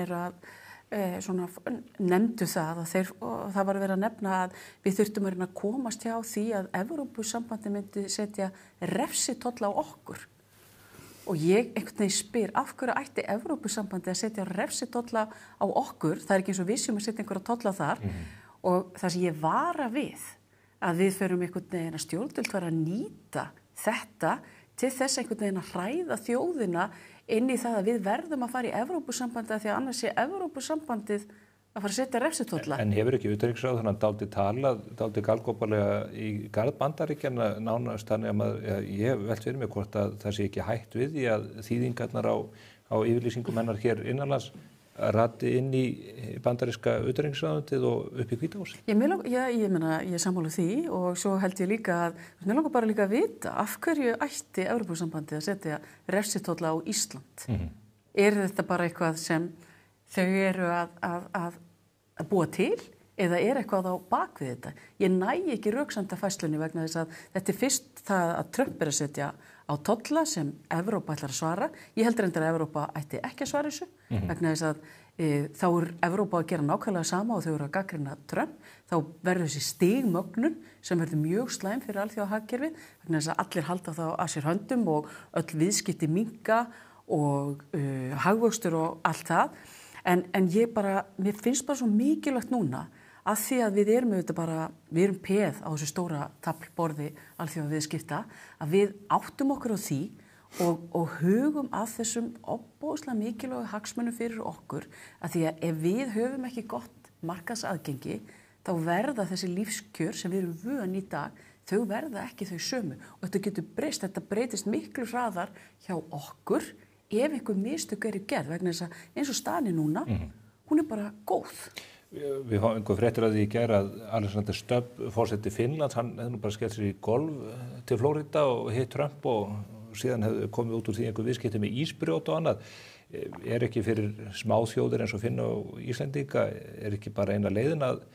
nefndu það og það var að vera að nefna að við þurftum að komast hjá því að Evrópusambandið myndi setja refsitolla á okkur. Og ég einhvern veginn spyr, af hverju ætti Evrópusambandið að setja refsitolla á okkur? Það ekki eins og við séum að setja einhverja tolla þar. Og það sem ég vara við, að við förum einhvern veginn að stjórnvöld fara að nýta þetta til þess einhvern veginn að hræða þjóðina inn í það að við verðum að fara í Evrópusambandið því að annars sé Evrópusambandið að fara að setja refsitolla. En hefur ekki utanríkisráðherrann dálítið galgopalega í garð Bandaríkjanna nánast þannig að ég hef velt fyrir mig hvort að það sé ekki hætt við því að þýðingarnar á yfirlýsingum hennar hér innanlands rati inn í bandaríska utanríkisráðuneytið og upp í Hvíta húsið? Ég sammála því og svo held ég líka að mér langar bara líka að vita af hverju ætti Evrópusambandið að setja refsitolla á Ísland. Er þetta bara eitthvað sem þau eru að búa til eða er eitthvað á bakvið þetta? Ég næ ekki röksemda færslunni vegna þess að þetta er fyrst það að Trump er að setja á tolla sem Evrópa ætlar að svara. Ég heldur endur að Evrópa ætti ekki að svara þessu vegna þess að þá er Evrópa að gera nákvæmlega sama og þau eru að gagnrýna Trump. Þá verður þessi stigmögnun sem verður mjög slæm fyrir alþjóðahagkerfið vegna þess að allir halda þá að sér höndum og öll viðskipti minnka og hagvöxtur og allt það. En mér finnst bara svo mikilvægt núna að því að við erum peð á þessu stóra taflborði alþjóðaviðskipta, að við áttum okkur á því og hugum að þessum ofboðslega mikilvægu hagsmunum fyrir okkur, að því að ef við höfum ekki gott markaðsaðgengi, þá verða þessi lífskjör sem við erum vön í dag, þau verða ekki þau sömu og þetta breytist miklu hraðar hjá okkur ef einhver mistök eru gerð vegna þess að eins og staðan núna, hún er bara góð. Við fáum einhver fréttir að því í gær að Alexander Stubb, forseti Finnlands, hann hefði nú bara skellt sér í golf til Flórída og hitt Trump og síðan hefði komið út úr því einhver viðskipti með ísbrjót og annað. Er ekki fyrir smáþjóðir eins og Finna og Íslendinga, er ekki bara eina leiðin að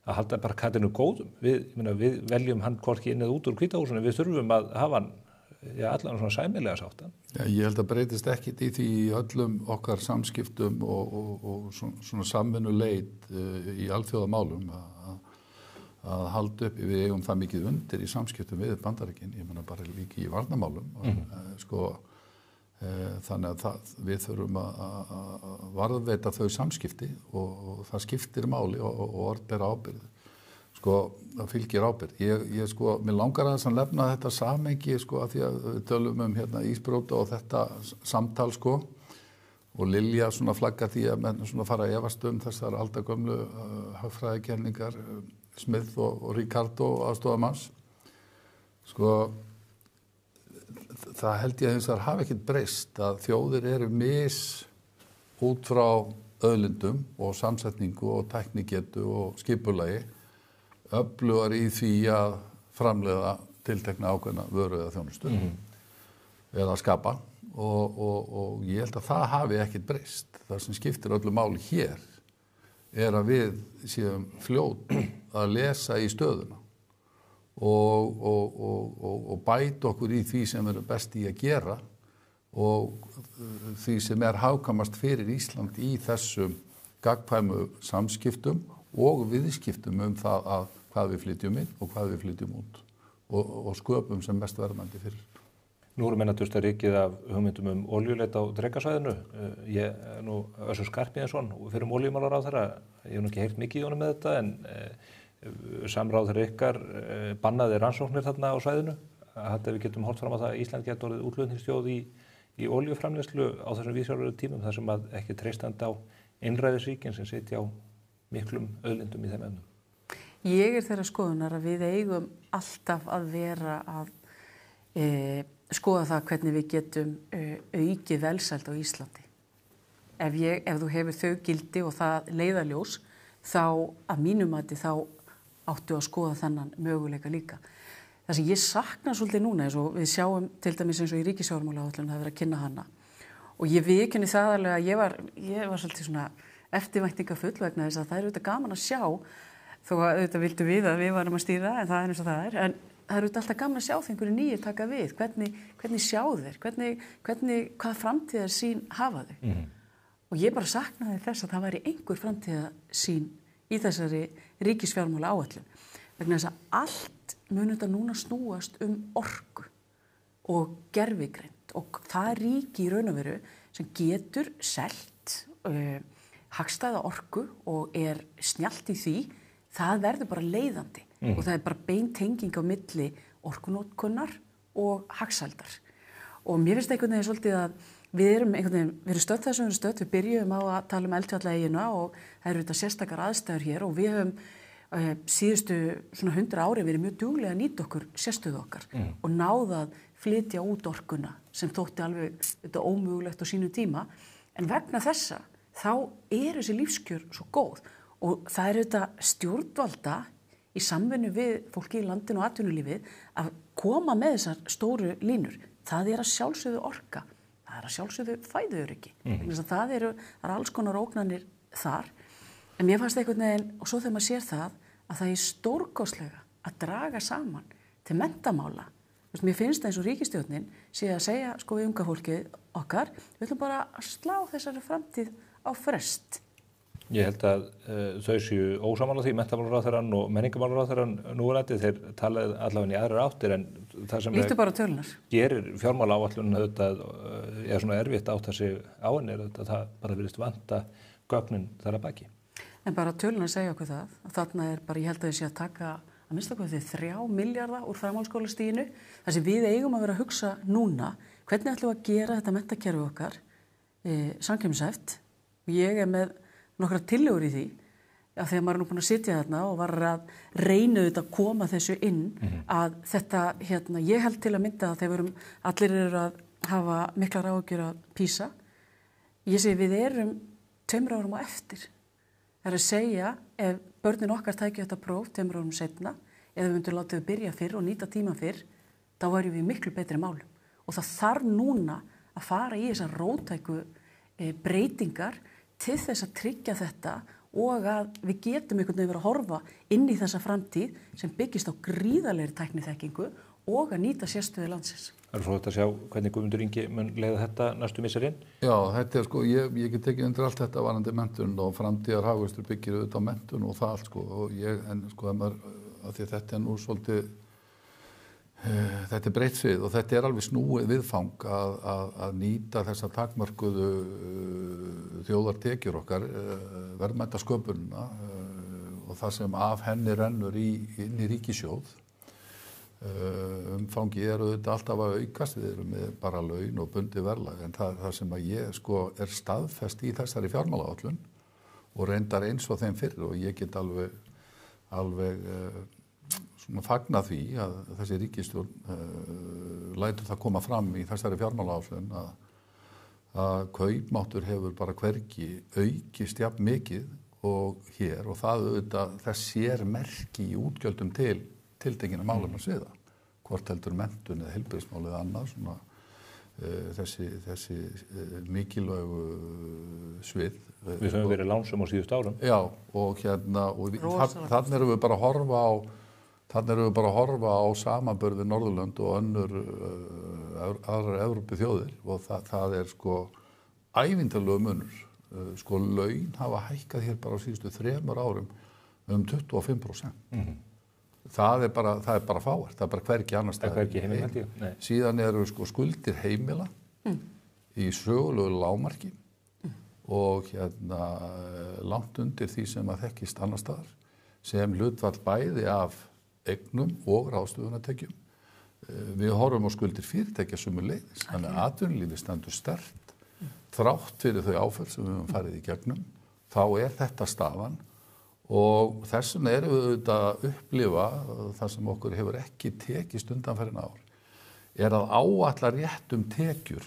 halda bara kallinu góðum? Við veljum hann hvorki inn eða út úr Hvíta húsinu, við þurfum að hafa hann allan svona sæmilega sáttan. Ég held að breytist ekkit í því öllum okkar samskiptum og svona samvinnuleit í alþjóðamálum að halda upp, við eigum það mikið undir í samskiptum við Bandaríkin, ég meina bara líka í varnarmálum, þannig að við þurfum að varðveita þau samskipti og það skiptir máli og orð bera ábyrgð. Það fylgir ábyrgð. Mér langar að nefna þetta samhengi að því að við tölum ísbrjóta og þetta samtal og Lilja flagga því að menn fara að efast þessar aldagömlu hagfræðikenningar Smith og Ricardo aðstoðarmanns. Það held ég að hins vegar hafi ekkert breyst að þjóðir eru út frá auðlindum og samsetningu og tæknigetu og skipulagi öflugar í því að framleiða tiltekna ákveðna vöru eða þjónustu eða skapa og ég held að það hafi ekkert breyst. Það sem skiptir öllu máli hér að við séum fljót að lesa í stöðuna og bæta okkur í því sem við erum best í að gera og því sem hagkvæmast fyrir Ísland í þessum gagnkvæmu samskiptum og viðskiptum það að hvað við flytjum inn og hvað við flytjum út og sköpum sem mest verðmæti fyrir. Nú erum við náttúrulega ríkið af hugmyndum Olíuleit á Drekasvæðinu. Ég nú Össur Skarphéðinsson fyrir olíumálaráðherra. Ég hef nú ekki heyrt mikið í honum með þetta en samráðherra ykkar bannaði rannsóknir þarna á svæðinu. Þetta við getum horft fram á það að Ísland getur orðið útflutningsþjóð í olíuframleiðslu á þessum víðsjárverðu tímum þar sem að ekki treystandi á einræðisríkin sem sitja á miklum auðlindum í þeim efnum. Ég þeirra skoðunar að við eigum alltaf að vera að skoða það hvernig við getum aukið velsæld á Íslandi. Ef þú hefur þau gildi og það leiðarljós, þá að mínum mati þá áttu að skoða þennan möguleika líka. Það sem ég sakna svolítið núna eins og við sjáum til dæmis eins og í ríkisfjármálaáætlun það er verið að kynna hana. Og ég viðurkenni það alveg að ég var svolítið svona eftirvæntingafull vegna þess að það er auðvitað gaman að sjá þó að auðvitað vildu við að við varum að stýra en það er eins og það er. En það er auðvitað alltaf gaman að sjá þeir einhverju nýjir taka við, hvernig sjá þeir, hvað framtíðarsýn hafa þau. Og ég bara saknaði þess að það væri einhver framtíðarsýn í þessari ríkisfjármála áætlun. Vegna þess að allt mun þetta núna snúast orku og gervigreind og það ríki í raun og veru sem getur selt hagstæða orku og snjallt í því, það verður bara leiðandi. Og það er bara beintenging á milli orkunotkunnar og hagsældar. Og mér finnst einhvern veginn svolítið að við erum stödd þessum við erum stödd, við byrjum á að tala Eldfjallaeyjuna og það eru þetta sérstakar aðstæður hér og við höfum síðustu svona 100 ári verið mjög duglega að nýta okkur sérstöðu okkar og náða að flytja út orkuna sem þótti alveg þetta ómögulegt á sínum tíma. En vegna þessa þá þessi lífskjör svo góð og það er þetta stjórnvalda í samvinnu við fólki í landinu og atvinnulífið að koma með þessar stóru línur. Það að sjálfsögðu orka, það að sjálfsögðu fæðuöryggi. Það eru alls konar ógnanir þar. En mér fannst einhvern veginn, og svo þegar maður sér það, að það er stórkostlega að draga saman til menntamála. Mér finnst það eins og ríkisstjórnin sé að segja við unga fólkið okkar, við ætlum bara að slá þessari framtíð á frest. Ég held að þau séu ósamála því, menntamálaráðherrann og menningarmálaráðherrann núverandi, þeir talaði allavega í aðrar áttir en það sem gerir fjármálaáætlun auðvitað er svona erfitt átt að sig á henni það bara virðist vanta gögnin þar að baki. En bara tölunar segja okkur það, að þarna bara ég held að þau sé að taka að minnsta okkur 3 milljarða úr framhaldsskólastiginu, þar sem við eigum að vera að hugsa núna, hvernig ætlum við að gera þetta menntakerfi okkar samkeppnishæft. Ég með nokkra tillögur í því að þegar maður nú búin að sitja þarna og var að reyna auðvitað að koma þessu inn að þetta, ég held til að mynda að þegar allir eru að hafa miklar áhyggjur af PISA, ég segi við erum 2 árum á eftir. Það er að segja ef börnin okkar tækju þetta próf 2 árum seinna eða við myndum láta þau byrja fyrr og nýta tíma fyrr, þá værum við miklu betri málum. Og það þarf núna að fara í þessar róttæku breytingar til þess að tryggja þetta og að við getum einhvern veginn verið að horfa inn í þessa framtíð sem byggist á gríðarlegri tækniþekkingu og að nýta sérstöðu landsins. Það svo þetta að sjá hvernig Guðmundur Ingi mun leiða þetta næstu misserinn? Já, þetta ég get tekið undir allt þetta varðandi menntun og framtíðarhagvöxtur byggir auðvitað á menntun og það allt og því þetta nú svolítið þetta breytt svið og þetta alveg snúið viðfang að nýta þessa takmörkuðu þjóðartekjur okkar, verðmætasköpunina og það sem af henni rennur inn í ríkissjóð. Umfangi auðvitað alltaf að aukast, við erum með bara laun og bundið verðlag, en það sem að ég staðfest í þessari fjármálaáætlun og reyndar eins og þeim fyrr og ég get alveg fagna því að þessi ríkisstjórn lætur það koma fram í þessari fjármálaáætlun að kaupmáttur hefur bara hvergi aukist jafn mikið og hér og það auðvitað þess sér merki í útgjöldum til tiltekinna málefnasviða. hvort heldur menntun eða heilbrigðismál eða annað svona þessi mikilvægu svið. Við höfum verið lánsum á síðustu árum. Já, og þannig erum við bara að horfa á samanburð við Norðurlönd og aðrar Evrópu þjóðir og það sko ævintýrlegur munur. Sko laun hafa hækkað hér bara á síðustu 3 árum 25%. Það er bara fáart, það er bara hvergi annars staðar. Það er hvergi heimil, held ég. Nei. Síðan eru sko skuldir heimila í sögulegu lágmarki og langt undir því sem að þekkist annars staðar sem hlutfall bæði af eignum og ráðstöfunartekjum. Við horfum á skuldir fyrirtækja sömuleiðis, þannig að atvinnulífið stendur sterkt þrátt fyrir þau áföll sem við höfum farið í gegnum, þá er þetta staðan. Og þess vegna erum við auðvitað að upplifa það sem okkur hefur ekki tekist undanfarin ár er að áætla rétt tekjur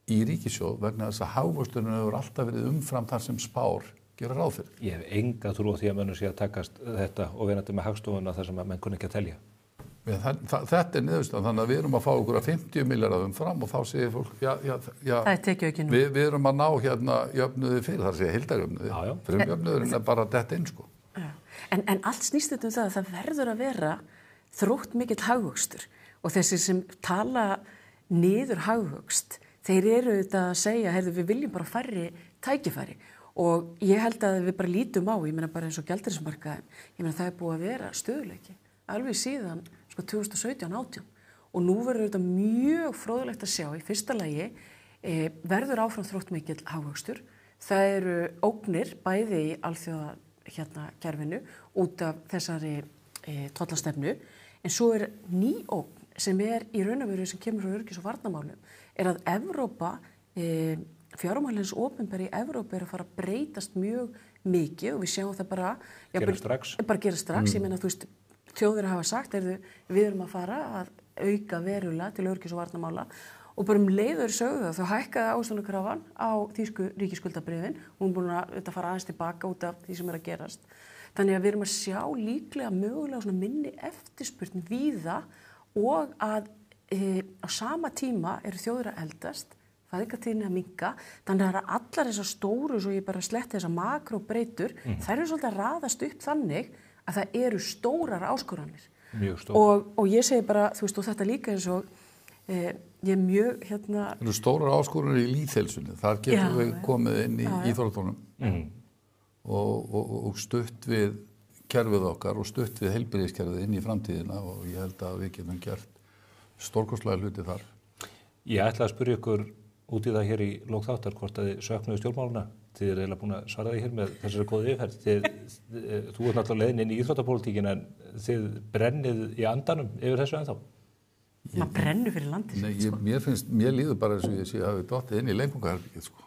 í ríkissjóð vegna þess að hagvöxturinn hefur alltaf verið umfram þar sem spár gera ráð fyrir. Ég hef enga trú á því að mönnum sé að takast þetta og verandi með hagstofuna þar sem að menn kunni ekki að telja. Þetta niðurstaðan, þannig að við erum að fá okkur að 50 milljarða umfram og þá segir fólk, það er tekjuaukinn. Við erum að ná jöfnuði fyrir, það segja heildarjöfnuði. Frumjöfnuðurinn er bara detta inn, sko. En allt snýst þetta það að það verður að vera þrótt mikill hagvöxtur og þessi sem tala niður hagvöxt, þeir eru þetta að segja, við viljum bara færri tækifæri og ég held að við bara lítum á, ég meina bara eins og gjaldeyrismarkaðinn, ég meina það er búið að vera stöðugleiki, alveg síðan 2017-18 og nú verður þetta mjög fróðulegt að sjá í fyrsta lagi verður áfram þrótt mikill hagvöxtur. Það eru ógnir bæði í alþjóða kerfinu út af þessari tollastefnu en svo er ný ógn sem er í raun og veru sem kemur frá öryggis- og varnarmálum er að Evrópa, fjármálins opinberi í Evrópu er að fara að breytast mjög mikið og við sjáum það bara gera strax. Ég meina þú veist þjóðir hafa sagt, við erum að fara að auka verulega til öryggis- og varnarmála og bara leiður sögðu það, þá hækkaði ávöxtunarkrafan á þýsku ríkisskuldabréfin, hún er búin að fara aðeins tilbaka út af því sem er að gerast. Þannig að við erum að sjá líklega mögulega svona minni eftirspurn víða og að á sama tíma eru þjóðir að eldast, fæðingartíðni að minnka, þannig að allar þessar stóru, svo ég bara sletti þessar makróbreytur, þær eru svolítið að raðast upp þannig að það eru stórar áskoranir. Mjög stórar. Og ég segi bara, þú veist, og þetta líka eins og ég er mjög, Það eru stórar áskoranir í lýðheilsunni, þar getum við komið inn í íþróttunum og stutt við kerfið okkar og stutt við heilbrigðiskerfið inn í framtíðina og ég held að við getum gert stórkostlega hluti þar. Ég ætla að spyrja ykkur út í það hér í lok þáttar hvort að þið söknuðu stjórnmáluna. Þið eru eiginlega búin að svara því hér með þessari góðu yfirferð. Þú ert náttúrulega leiðin inn í íþróttapólitíkin en þið brennið í andanum yfir þessu ennþá. Maður brennur fyrir landið. Nei, mér líður bara eins og ég sé að við dottið inn í leikfangaherbergið, sko.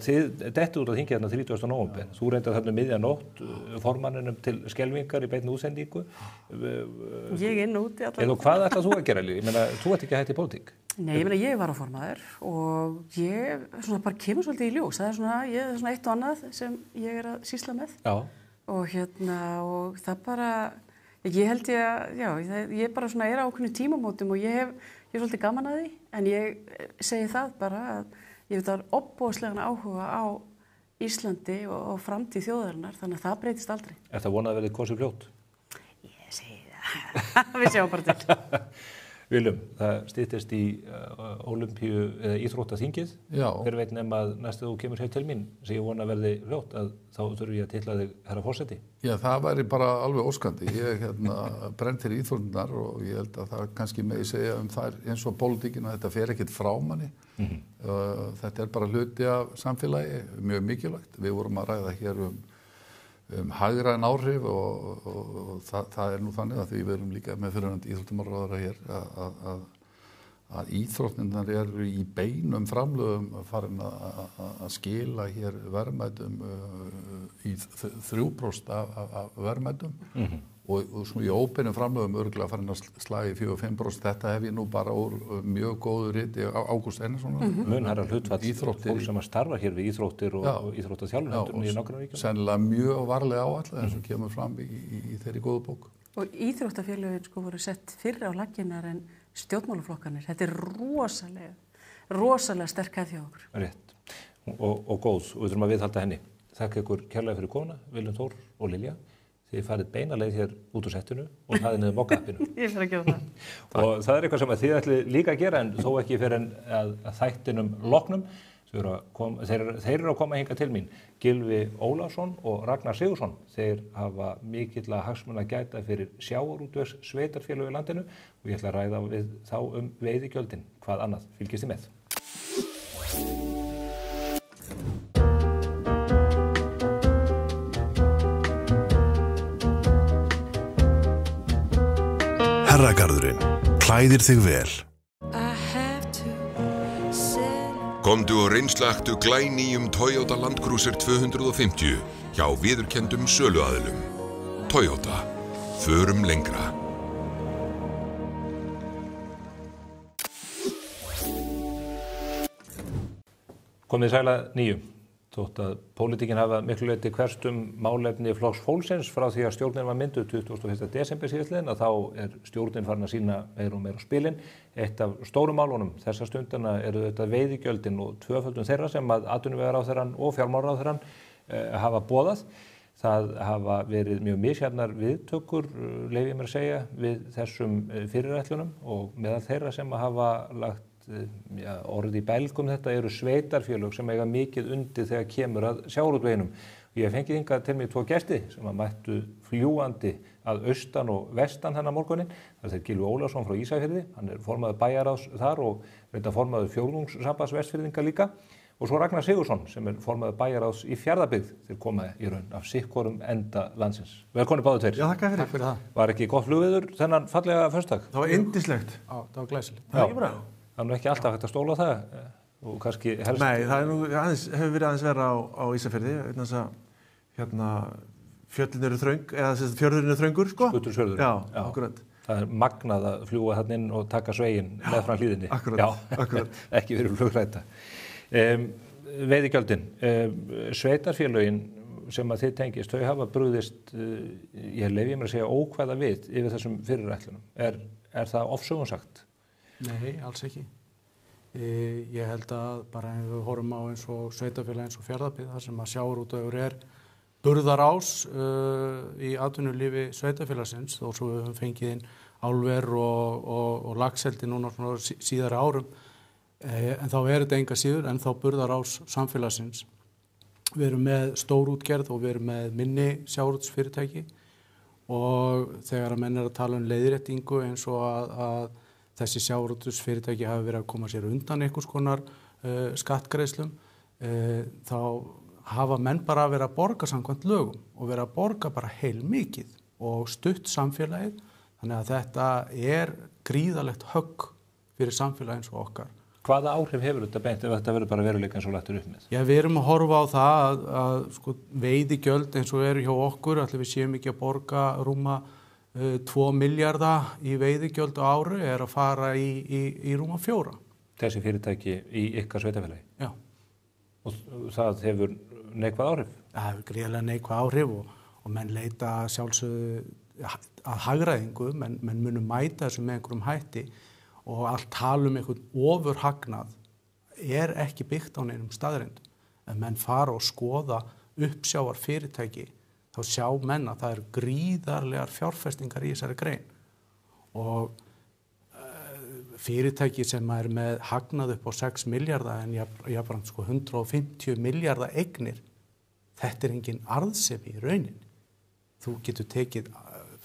Þið dettu út að þingja þarna 30. nóvember. Þú reyndar þarna miðja nótt formanninum til skelfingar í beinni útsendingu. Ég inn úti allavega. En hvað ætlar þú að gera? Ég meina, þú ert ekki að hætta í pólitík. Nei, ég var á formaður og ég svona bara kemur svolítið í ljós. Það er svona eitt og annað sem ég er að sýsla með. Já. Og og það bara, ég held ég bara svona er á ákveðnum tímamótum og ég er svolítið gaman að því, en ég segi það bara að ég veit að ofboðslegan áhuga á Íslandi og framtíð þjóðarinnar, þannig að það breytist aldrei. Er það vonað að verði kosið fljótt? Ég segi það. Við sjáum bara til. Viljum, það styttist í Ólympíu eða íþróttaþingið. Já. Hver veit nema að næstu þú kemur hér til mín sem ég vona verði fljótt að þá þurfi ég að titla þig herra forseti. Já, það væri bara alveg óskandi. Ég brenn fyrir íþróttirnar og ég held að það kannski megi segja það eins og pólitíkin að þetta fer ekkert frá manni. Þetta er bara hluti af samfélagi, mjög mikilvægt. Við vorum að ræða hér hagræn áhrif og það er nú þannig að við erum líka með fyrirhandi íþróttamálaráðherra hér að íþróttirnar eru í beinum framlögum farin að skila hér verðmætum í 3% af verðmætum og svona í óbeinum framlögum örgulega farin að slagi 4-5%. Þetta hef ég nú bara úr mjög góðu riti Ágúst Einarsson. Mun herra hlutfall fólk sem að starfa hér við íþróttir og íþróttaþjálfun heldur í nágrannaríkjum. Sennilega mjög varlega áætlað eins og kemur fram í þeirri góðu bók. Og íþróttafélögin voru sett fyrr á laggirnar en stjórnmálaflokkarnir. Þetta er rosalega sterk hefð hjá okkur. Rétt. Og góð, og við þurfum að viðhalda henni. Þakka ykkur kærlega fyrir komuna, Willum Þór og Lilja. Þið farið beina leið hér út úr settinu og hlaðið niður mokka-appinu. Ég fyrir að gera það. Og það eitthvað sem þið ætlið líka að gera en þó ekki fyrir að þættinum loknum. Þeir eru að koma hinga til mín. Gylfi Ólafsson og Ragnar Sigurðsson. Þeir hafa mikilla hagsmuna að gæta fyrir sjávarútvegs sveitarfélög í landinu og ég ætla að ræða við þá veiðigjöldin. Hvað annað fylgist þið með? Herragarðurinn klæðir þig vel. Komdu og reynslaktu glænýjum Toyota Land Cruiser 250 hjá viðurkenndum söluaðilum. Toyota. Förum lengra. Komið sæla 9. Þótt að pólitíkin hafa miklu leyti hverst málefni Flokks fólksins frá því að stjórnin var mynduð 21. desember síðastliðinn að þá stjórnin farin að sýna meira og meira á spilin. Eitt af stórum málunum þessa stundina eru þetta veiðigjöldin og tvöföldun þeirra sem að atvinnuvegaráðherrann og fjármálaráðherrann hafa boðað. Það hafa verið mjög misjafnar viðtökur, leyfi ég mér að segja, við þessum fyrirætlunum og meðal þeirra sem hafa lagt orðið í belgum þetta eru sveitarfélög sem eiga mikið undir þegar kemur að sjávarútveginum. Ég hef fengið hingað til mig 2 gesti sem að mættu fljúandi að austan og vestan hennar morgunin. Það er Gylfi Ólafsson frá Ísafirði, hann er formaður bæjarráðs þar og reynda formaður fjórðungssambands Vestfirðinga líka. Og svo Ragnar Sigurðsson sem er formaður bæjarráðs í Fjarðabyggð. Þeir koma í raun af sikkorum enda landsins. Velkonni báðu tveir. Já, þakka fyrir það. Var ekki gott flugveður þennan fallega föstudag? Það var yndislegt. Já, það var glæsilegt. Það er ekki bra. Það er nú ekki alltaf hægt að stóla það og kannski helst... Nei, það er nú hefur verið aðeins vera á Ísafirði, þess að fjöllin eru þröng, eða fjörðurinn er þröngur, sko. Skuttursfjörður. Já, akkurat. Það er magnað að fljúga þarna inn og taka sveginn meðfram hlíðinni. Akkurat. Ekki verið flugræta. Veiðigjöldin, sveitarfélögin sem að þið tengist, þau hafa brugðist, ég leyfi mér að segja ókvæða við yfir þessum fyrirætlunum. Er það ofsögum sagt? Nei, alls ekki. Ég held að bara ef við horfum á eins og sveitarfélag eins og Fjarðabyggð þar sem að sjávarútvegur burðarás í atvinnulífi sveitarfélagsins þó svo við höfum fengið inn álver og laxeldi núna svona síðari árum en þá þetta enga síður en þá burðarás samfélagsins. Við erum með stórútgerð og við erum með minni sjávarútvegsfyrirtæki og þegar að menn að tala leiðréttingu eins og að þessi sjávarútvegsfyrirtæki hafi verið að koma sér undan einhvers konar skattgreiðslum, þá hafa menn bara verið að borga samkvæmt lögum og verið að borga bara heilmikið og stutt samfélagið, þannig að þetta er gríðalegt högg fyrir samfélagið eins og okkar. Hvaða áhrif hefur þetta beint ef þetta verður bara veruleika eins og lagtur upp með? Já, við erum að horfa á það að sko, veiðigjöld eins og eru hjá okkur, allir við séum ekki að borga rúma 2 milljarða í veiðigjöld á ári er að fara í rúma 4. Þessi fyrirtæki í ykkar sveitafélagi? Já. Og það hefur neikvæð áhrif? Það hefur gríðarlega neikvæð áhrif og menn leita sjálfsögðu að hagræðingu, menn munu mæta þessu með einhverjum hætti og allt tala einhvern ofurhagnað er ekki byggt á neinum staðreyndum. Ef menn fara og skoða uppsjávar fyrirtæki þá sjá menn að það eru gríðarlegar fjárfestingar í þessari grein og fyrirtæki sem er með hagnað upp á 6 milljarða en jafnframt sko 150 milljarða eignir, þetta er engin arðsemi í rauninni. Þú getur tekið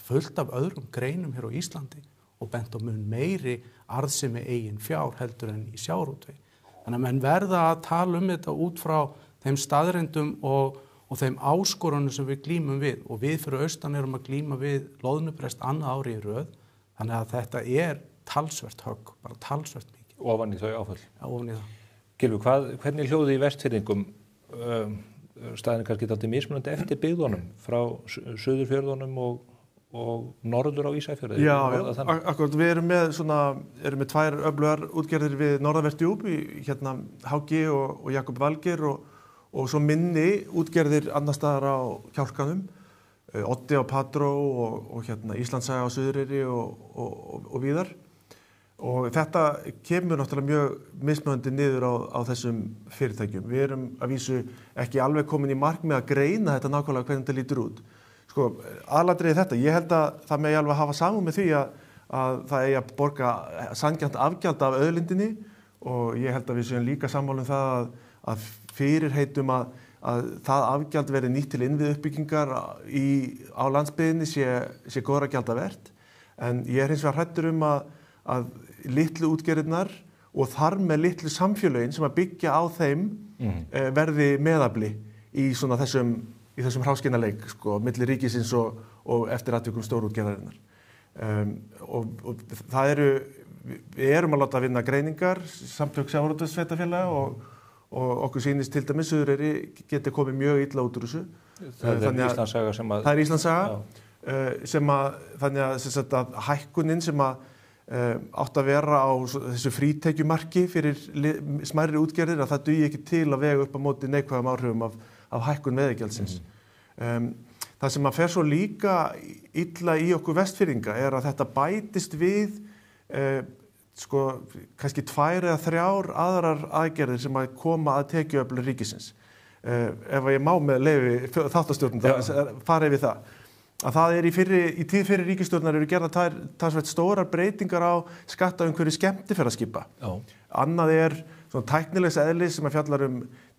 fullt af öðrum greinum hér á Íslandi og bent á mun meiri arðsemi eigin fjár heldur en í sjávarútvegi. Þannig að menn verða að tala þetta út frá þeim staðreyndum og þeim áskorunum sem við glímum við og við fyrir austan erum að glíma við loðnubrest annað ári í röð, þannig að þetta er talsvert högg, bara talsvert mikið. Ofan í þau áföll? Já, ofan í það. Gylfi, hvernig hljóði í Vestfirðingum staðin kannski dálítið mismunandi eftir byggðunum frá Suðurfjörðunum og og norður á Ísafjörði. Já, akkurat, við erum með tvær öflugar útgerðir við norðanvert djúp, hérna HG og Jakob Valgeir og svo minni útgerðir annars staðar á Kjálkanum, Oddi á Patró og hérna Íslandssaga á Suðureyri og víðar. Og þetta kemur náttúrulega mjög mismunandi niður á þessum fyrirtækjum. Við erum að vísu ekki alveg komin í mark með að greina þetta nákvæmlega hvernig þetta lítur út. Sko, aðalatriðið þetta, ég held að það megi alveg hafa samúð með því að það eigi að borga sanngjarnt afgjald af auðlindinni og ég held að við séum líka sammála um það að fyrirheitum að það afgjald verði nýtt til innviðuppbyggingar á landsbyggðinni sé góðra gjalda vert. En ég hins vegar hræddur um að litlu útgerðirnar og þar með litlu samfélögin sem að byggja á þeim verði meðafli í svona þessum hráskinnaleik, sko, milli ríkisins og eftir atvikum stórútgerðarinnar. Og við erum að láta vinna greiningar, samtök sjávarútvegssveitarfélaga og okkur sýnist til dæmis Suðureyri geti komið mjög illa út úr þessu. Það er Íslandssaga sem að... Það er Íslandssaga, þannig að hækkunin sem að átt að vera á þessu frítekjumarki fyrir smærri útgerðir að það dugi ekki til að vega upp á móti neikvæðum áhrifum af hækkun veiðigjaldsins. Það sem að fer svo líka illa í okkur Vestfirðinga er að þetta bætist við kannski 2 eða 3 aðrar aðgerðir sem að koma að tekjuöflun ríkisins. Ef ég má með leyfi þáttastjórnum fara yfir það. Að það er í tíð fyrir ríkisstjórnar eru gerðar talsvert stórar breytingar á skattaumhverfi skemmtiferðaskipa. Annað er svona tæknilegs eðlis sem að fjallar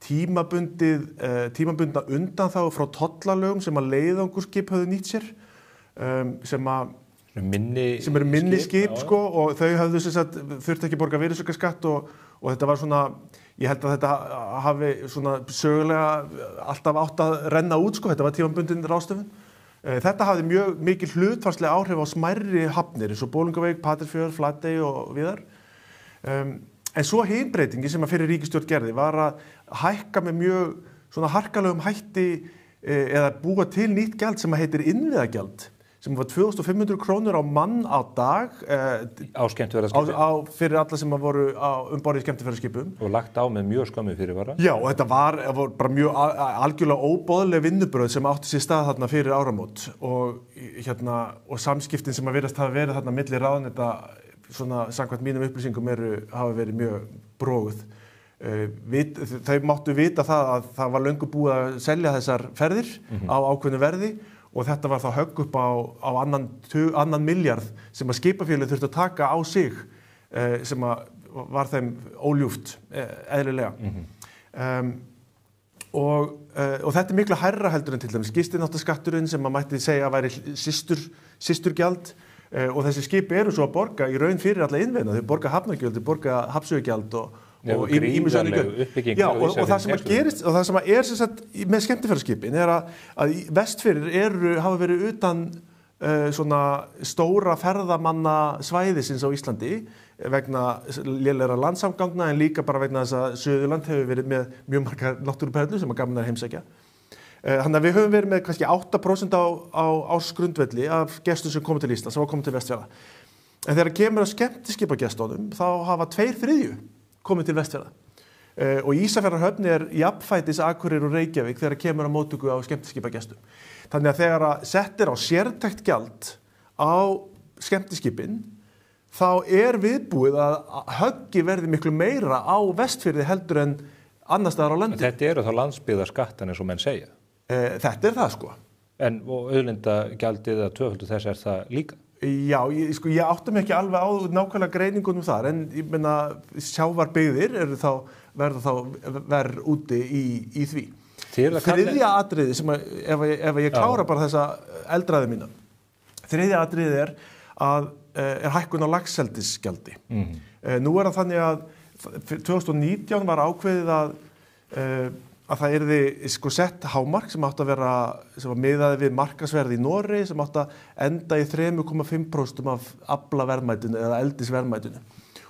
tímabundna undanþágu frá tollalögum sem að leiðangurskip höfðu nýtt sér, sem eru minni skip sko, og þau höfðu þurft ekki borga virðisaukaskatt og þetta var svona, ég held að þetta hafi svona sögulega alltaf átt að renna út sko, þetta var tímabundin ráðstöfun. Þetta hafði mjög mikil hlutfallsleg áhrif á smærri hafnir eins og Bolungarvík, Patreksfjörð, Flatey og víðar. En svo hin breytingi sem að fyrir ríkisstjórn gerði var að hækka með mjög svona harkalegum hætti eða búa til nýtt gjald sem að heitir innviðagjald sem var 2.500 krónur á mann á dag á skemmtiferðaskipum fyrir alla sem voru borð í skemmtiferðaskipum og lagt á með mjög skömmu fyrirvara. Já, og þetta var bara mjög algjörlega óboðleg vinnubröð sem átti sér stað þarna fyrir áramót og samskiptin sem að virðast hafa verið þarna milli ráðuneyta svona samkvæmt mínum upplýsingum hafa verið mjög broguð. Þau máttu vita það að það var löngu búið að selja þessar ferðir á ákveðnu verði og þetta var þá högg upp á annan milljarð sem að skipafélög þurftu að taka á sig sem að var þeim óljúft eðlilega. Og þetta er miklu hærra heldur en til dæmis gistináttaskatturinn sem að mætti segja að væri systurgjald og þessi skip eru svo að borga í raun fyrir alla innviðina. Þau borga hafnargjöld, þau borga hafsögugjöld og uppbygging. Já, og það sem að gerist og það sem að sem sagt með skemmtiferðaskipin er að Vestfirðir hafa verið utan svona stóra ferðamanna svæðisins á Íslandi vegna lélegra landsamgangna en líka bara vegna þess að Suðurland hefur verið með mjög margar náttúruperlur sem að gaman er að heimsækja. Þannig að við höfum verið með kannski 8% á ársgrundvelli af gestum sem komið til Íslands sem var komið til Vestfjarða. En þegar kemur að skemmtiskipagestunum þá hafa 2/3 komið til Vestfjarða. Og Ísafjarðarhöfn er jafnfætis Akureyri og Reykjavík þegar kemur að móttöku á skemmtiskipagestum. Þannig að þegar að sett á sértækt gjald á skemmtiskipin þá viðbúið að höggi verði miklu meira á Vestfirði heldur en annars staðar á landi. Þetta eru þá landsbyggðarskattan eins og menn segja. Þetta er það sko. En auðlindagjaldið eða tvöföldu þess það líka? Já, ég átta mig ekki alveg á nákvæmlega greiningunum þar en ég meina sjávarbyggðir verða þá verð úti í því. Þriðja atriði sem ef ég klára bara þessa eldræði mína. Þriðja atriði er hækkun á laxeldisgjaldi. Nú það þannig að 2019 var ákveðið að það yrði sett hámark sem átti að vera sem var miðað við markaðsverð í Noregi sem átti að enda í 3,5% af aflaverðmætinu eða eldisverðmætinu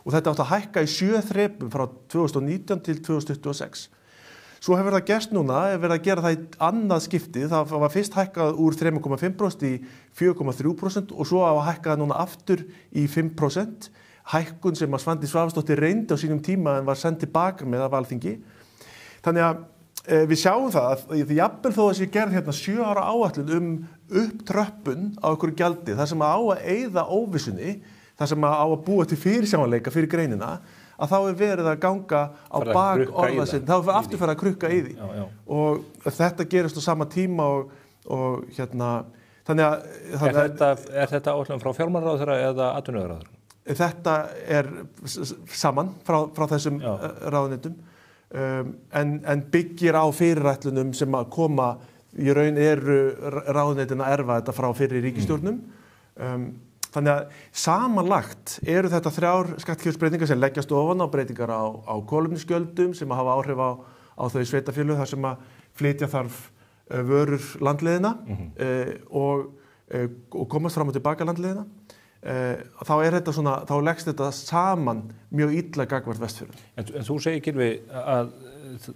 og þetta átti að hækka í 7 þrepum frá 2019 til 2026. Svo hefur það gerst núna, hefur verið að gera það í annað skipti, það var fyrst hækkað úr 3,5% í 4,3% og svo að hækkaða núna aftur í 5%, hækkun sem að Svandís Svavarsdóttir reyndi á sínum tíma en var send tilbaka með af Alþingi. Þannig að við sjáum það að jafnvel þó að sé gerð hérna 7 ára áætlun upptröppun á einhverju gjaldi, það sem á að eyða óvissunni, það sem á að búa til fyrirsjáanleika fyrir greinina, að þá verið að ganga á bak orðasinn, þá aftur fara að krukka í því. Og þetta gerist á sama tíma og hérna, þannig að... Er þetta áætlun frá fjármálaráðherra eða atvinnuvegaráðherra? Þetta saman frá þessum ráðuneytum. En byggir á fyrirætlunum sem að koma í raun ráðuneytin að erfa þetta frá fyrri ríkisstjórnum. Þannig að samanlagt eru þetta 3 skattkerfisbreytingar sem leggjast ofan á breytingar á kolefnisgjöldum sem að hafa áhrif á þau sveitarfélög þar sem að flytja þarf vörur landleiðina og komast fram og tilbaka landleiðina. Þá þá leggst þetta saman mjög illa gagnvart Vestfjörðum. En þú segir, Gylfi, að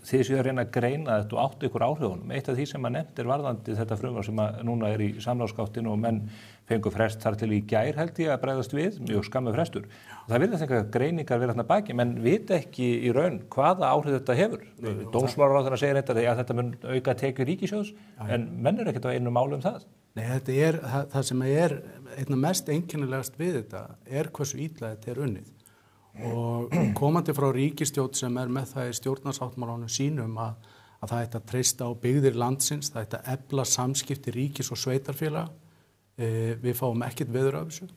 þið séu að reyna að greina þetta og áttu ykkur áhrifunum. Eitt af því sem að nefnt varðandi þetta frumvarp sem að núna í samráðsgáttin og menn fengu frest þar til í gær held ég að bregðast við, mjög skammu frestur. Það virðast einhverjar greiningar vera þarna baki, menn vita ekki í raun hvaða áhrif þetta hefur. Dómsmálaráðherra segir að þetta mun auka tekjur ríkissjóðs, en menn eru ekkert á einu máli um það. Nei, þetta það sem einna mest einkennilegast við þetta hversu illa þetta unnið. Og komandi frá ríkisstjórn sem með það í stjórnarsáttmálanum sínum að það ætti að treysta á byggðir landsins, það ætti að efla samskipti ríkis og sveitarfélaga. Við fáum ekkert veður af þessu.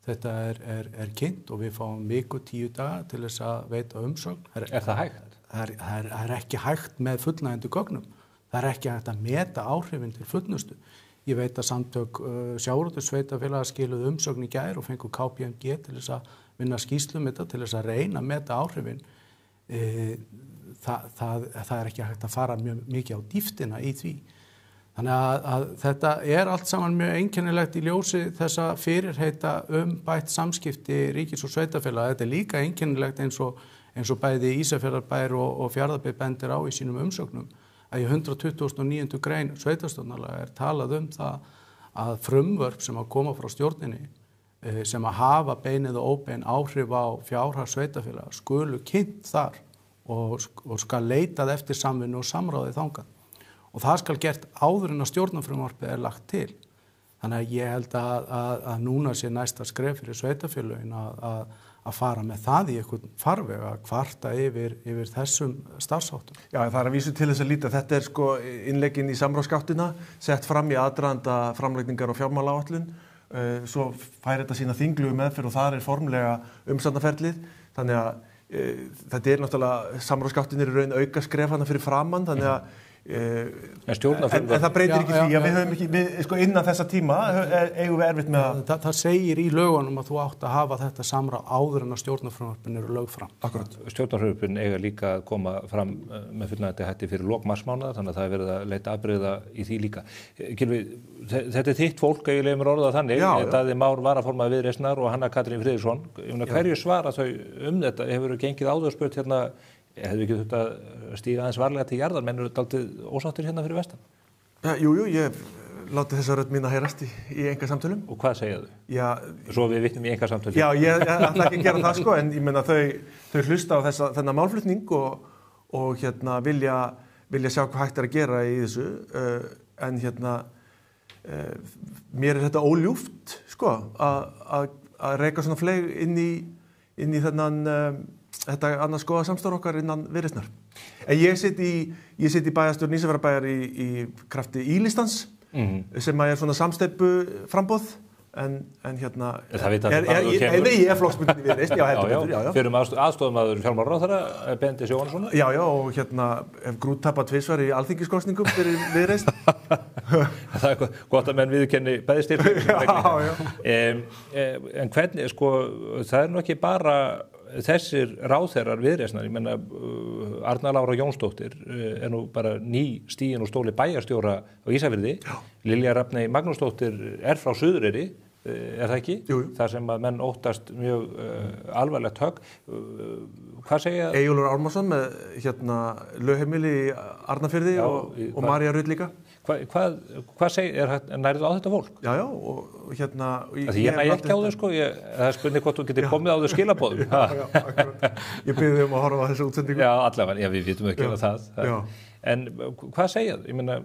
Þetta kynnt og við fáum viku 10 daga til þess að veita umsögn. Það hægt? Það ekki hægt með fullnægjandi gögnum. Það ekki hægt að meta áhrifin til fullnustu. Ég veit að samtök sjávarútvegssveitarfélaga skiluðu umsögn í gær og fengu KPMG til þess að vinna skýrslu þetta til þess að reyna að meta áhrifin. Það ekki hægt að fara mjög mikið á dýptina í því. Þannig að þetta allt saman mjög einkennilegt í ljósi þessa fyrirheita bætt samskipti ríkis og sveitarfélaga. Þetta líka einkennilegt eins og bæði Ísafjarðarbær og Fjarðabyggð bendir á í sínum umsögnum. Að í 129. grein sveitarstjórnarlaga talað það að frumvörp sem að koma frá stjórninni sem að hafa beinið og óbein áhrif á fjárhag sveitarfélaga skulu kynnt þar og skal leitað eftir samvinnu og samráði þangað. Og það skal gert áður en að stjórnarfrumvarpið lagt til. Þannig að ég held að núna sé næsta skref fyrir sveitarfélögin að fara með það í einhvern farveg að kvarta yfir þessum starfsháttum. Já, það að vísu til þess að líta. Þetta innleggin í samráðsgáttina, sett fram í aðdraganda framlagningar og fjármálaáætlun. Svo fær þetta sína þinglugu meðferð og þar formlega umsagnaferlið. Þannig að þetta náttúrulega samráðsgáttin í raun auka skref hana fyrir framann, þannig að en það breytir ekki því að við höfum ekki innan þessa tíma eigum við erfitt með það segir í lögunum að þú átt að hafa þetta samráð áður en að stjórnarfrumvörpin eru lögð fram. Akkurat. Stjórnarfrumvörpin eiga líka að koma fram með fullnægjandi hætti fyrir lok marsmánaðar, þannig að það verið að leita afbrigða í því líka. Gylfi, þetta þitt fólk eiginlega mér orðað þannig, Daði Már varaformaður Viðreisnar og Hanna Katrín Friðriksson. Hverju svara þau þetta? Hefur gengið áður spurt hérna? Hefðu ekki þurft að stíga aðeins varlega til jarðar, menn eru dálítið ósáttir hérna fyrir vestan? Jú, ég láti þessa rödd mín að heyrast í einkasamtölum. Og hvað segja þau? Já, svo við vitnum í einkasamtölum. Já, ég ætla ekki að gera það en ég meina þau hlusta á þennan málflutning og vilja sjá hvað hægt að gera í þessu. En mér þetta óljúft, að reka svona fleig inn í þennan þetta annars góða samstarf okkar innan Viðreisnar. Ég sit í bæjarstjórn Ísafjarðarbæjar í krafti Ílistans sem svona samsteypu frambóð en ég flokksbundin í Viðreisn, já. Fyrir aðstofamaður fjármálaráðherra Benedikts Jóhannessonar. Já, og hef grúttapað tvisvar í alþingiskosningum fyrir Viðreisn. Það gott að menn viðurkenni bæði styrkleika. En hvernig, það nú ekki bara þessir ráðherrar Viðreisnar, ég menna Arna Lára Jónsdóttir nú bara ný stigin úr stóli bæjarstjóra á Ísafirði, Lilja Rafney Magnúsdóttir frá Suðureyri, það ekki? Jú. Þar sem að menn óttast mjög alvarlegt högg. Hvað segja? Eyjólfur Ármannsson með lögheimili í Arnarfirði og María Rutt líka. Hvað segir, nærið á þetta fólk? Já, og Því ég næ ekki á þau, sko, það er spurning hvort þú getur komið á þau skilabóðum. Já, akkurat. Ég byrði að horfa á þessu útsendingu. Já, allavega, við vitum ekki að það. En hvað segja þau? Ég meina,